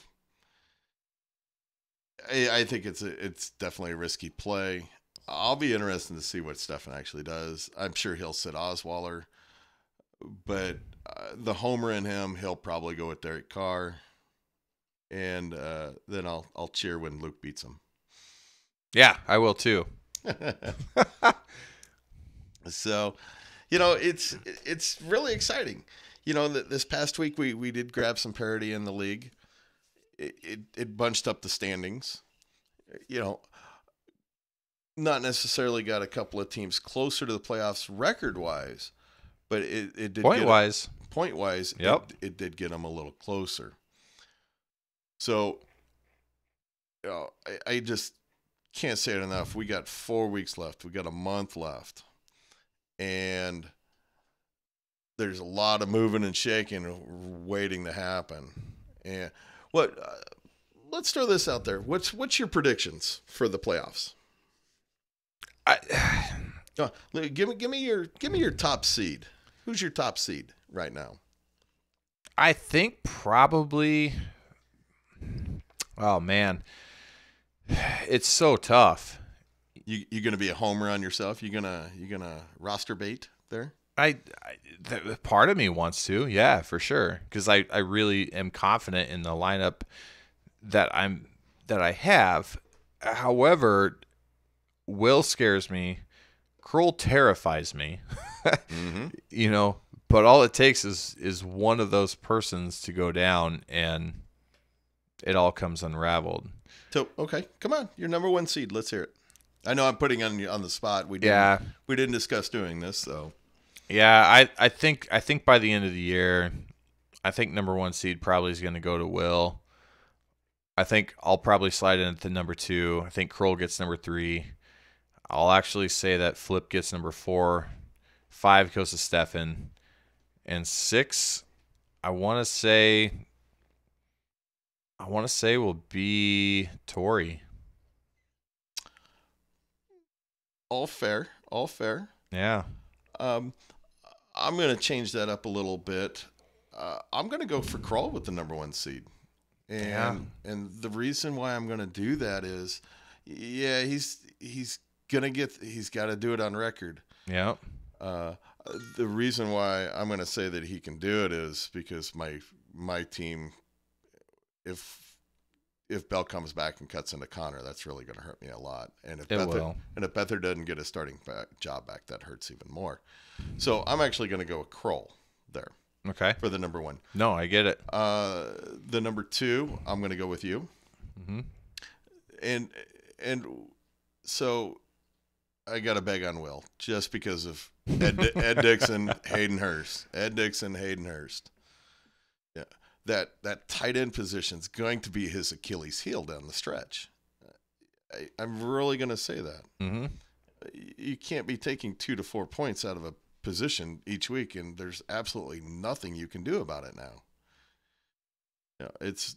I think it's definitely a risky play. I'll be interested to see what Stefan actually does. I'm sure he'll sit Osweiler, but the homer in him, he'll probably go with Derek Carr, and then I'll cheer when Luke beats him. Yeah, I will too. So, it's really exciting. This past week we did grab some parity in the league. It bunched up the standings. Not necessarily got a couple of teams closer to the playoffs record-wise, but it did point-wise. Yep. It did get them a little closer. So, I just can't say it enough. We got 4 weeks left. We got a month left. And there's a lot of moving and shaking waiting to happen. And let's throw this out there. What's your predictions for the playoffs? Give me your top seed. Who's your top seed right now? I think probably. Oh man, it's so tough. You gonna be a homer on yourself? You gonna roster bait there? Part of me wants to, yeah, for sure, because I really am confident in the lineup that I have. However, Will scares me. Kroll terrifies me. You know, but all it takes is one of those persons to go down, and it all comes unraveled. So okay, come on, your number one seed. Let's hear it. I know I'm putting you on the spot. We didn't discuss doing this, so. Yeah, I think by the end of the year, I think number one seed probably is going to go to Will. I think I'll probably slide in at the number 2. I think Kroll gets number 3. I'll actually say that Flip gets number 4. 5 goes to Stefan. And 6, I want to say will be Tori. All fair. Yeah. I'm going to change that up a little bit. I'm going to go for Kroll with the number 1 seed. And the reason why I'm going to do that is, he's got to do it on record. Yeah. The reason why I'm going to say that he can do it is because my team, if Bell comes back and cuts into Connor, that's really going to hurt me a lot. And if Beathard doesn't get a starting job back, that hurts even more. So I'm actually going to go with Kroll there. Okay. For the number 1. No, I get it. The number 2, I'm going to go with you. Mm-hmm. And so I got to beg on Will just because of Ed Dixon, Hayden Hurst. Ed Dixon, Hayden Hurst. Yeah, that tight end position is going to be his Achilles heel down the stretch. I'm really going to say that. Mm-hmm. You can't be taking 2 to 4 points out of a position each week, and there's absolutely nothing you can do about it now. It's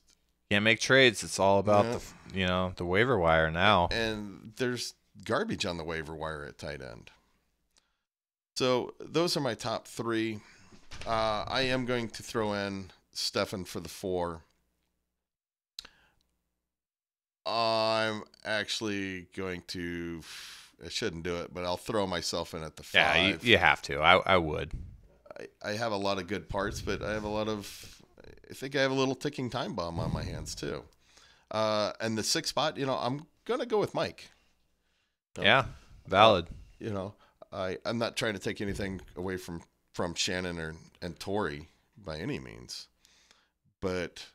can't make trades. It's all about the waiver wire now. And there's garbage on the waiver wire at tight end. So those are my top 3. I am going to throw in Stefan for the 4. I'm actually going to. I shouldn't do it, but I'll throw myself in at the 5. Yeah, you have to. I would. I have a lot of good parts, but I think I have a little ticking time bomb on my hands too. And the 6th spot, I'm going to go with Mike. Yeah, valid. I'm not trying to take anything away from Shannon and Tori by any means, but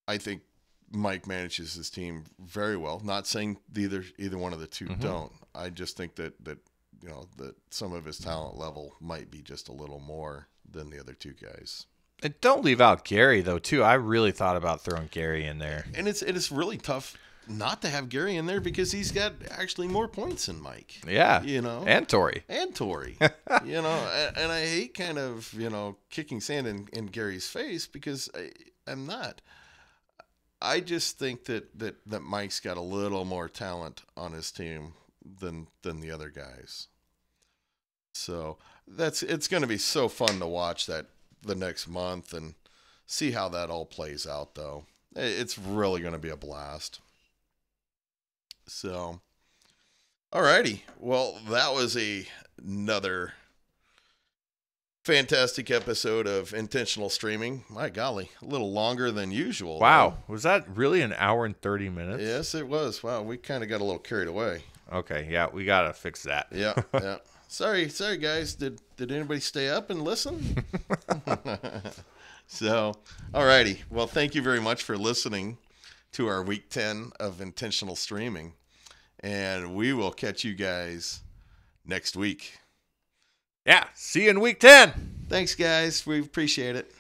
I think Mike manages his team very well. Not saying either one of the two don't. I just think that some of his talent level might be just a little more than the other 2 guys. And don't leave out Gary though too. I really thought about throwing Gary in there. And it's really tough not to have Gary in there because he's got actually more points than Mike. Yeah. And Tori. And and I hate kind of, kicking sand in Gary's face because I'm not. I just think that Mike's got a little more talent on his team than the other guys. So it's going to be so fun to watch that the next month and see how that all plays out, though. It's really going to be a blast. So, alrighty. Well, that was another fantastic episode of Intentional Streaming. My golly, a little longer than usual. Wow. Was that really an hour and 30 minutes? Yes, it was. Wow, we kind of got a little carried away. Okay, yeah, we got to fix that. Yeah. Sorry, guys. Did anybody stay up and listen? So, alrighty. Well, thank you very much for listening to our week 10 of Intentional Streaming. And we will catch you guys next week. Yeah, see you in week 10. Thanks, guys. We appreciate it.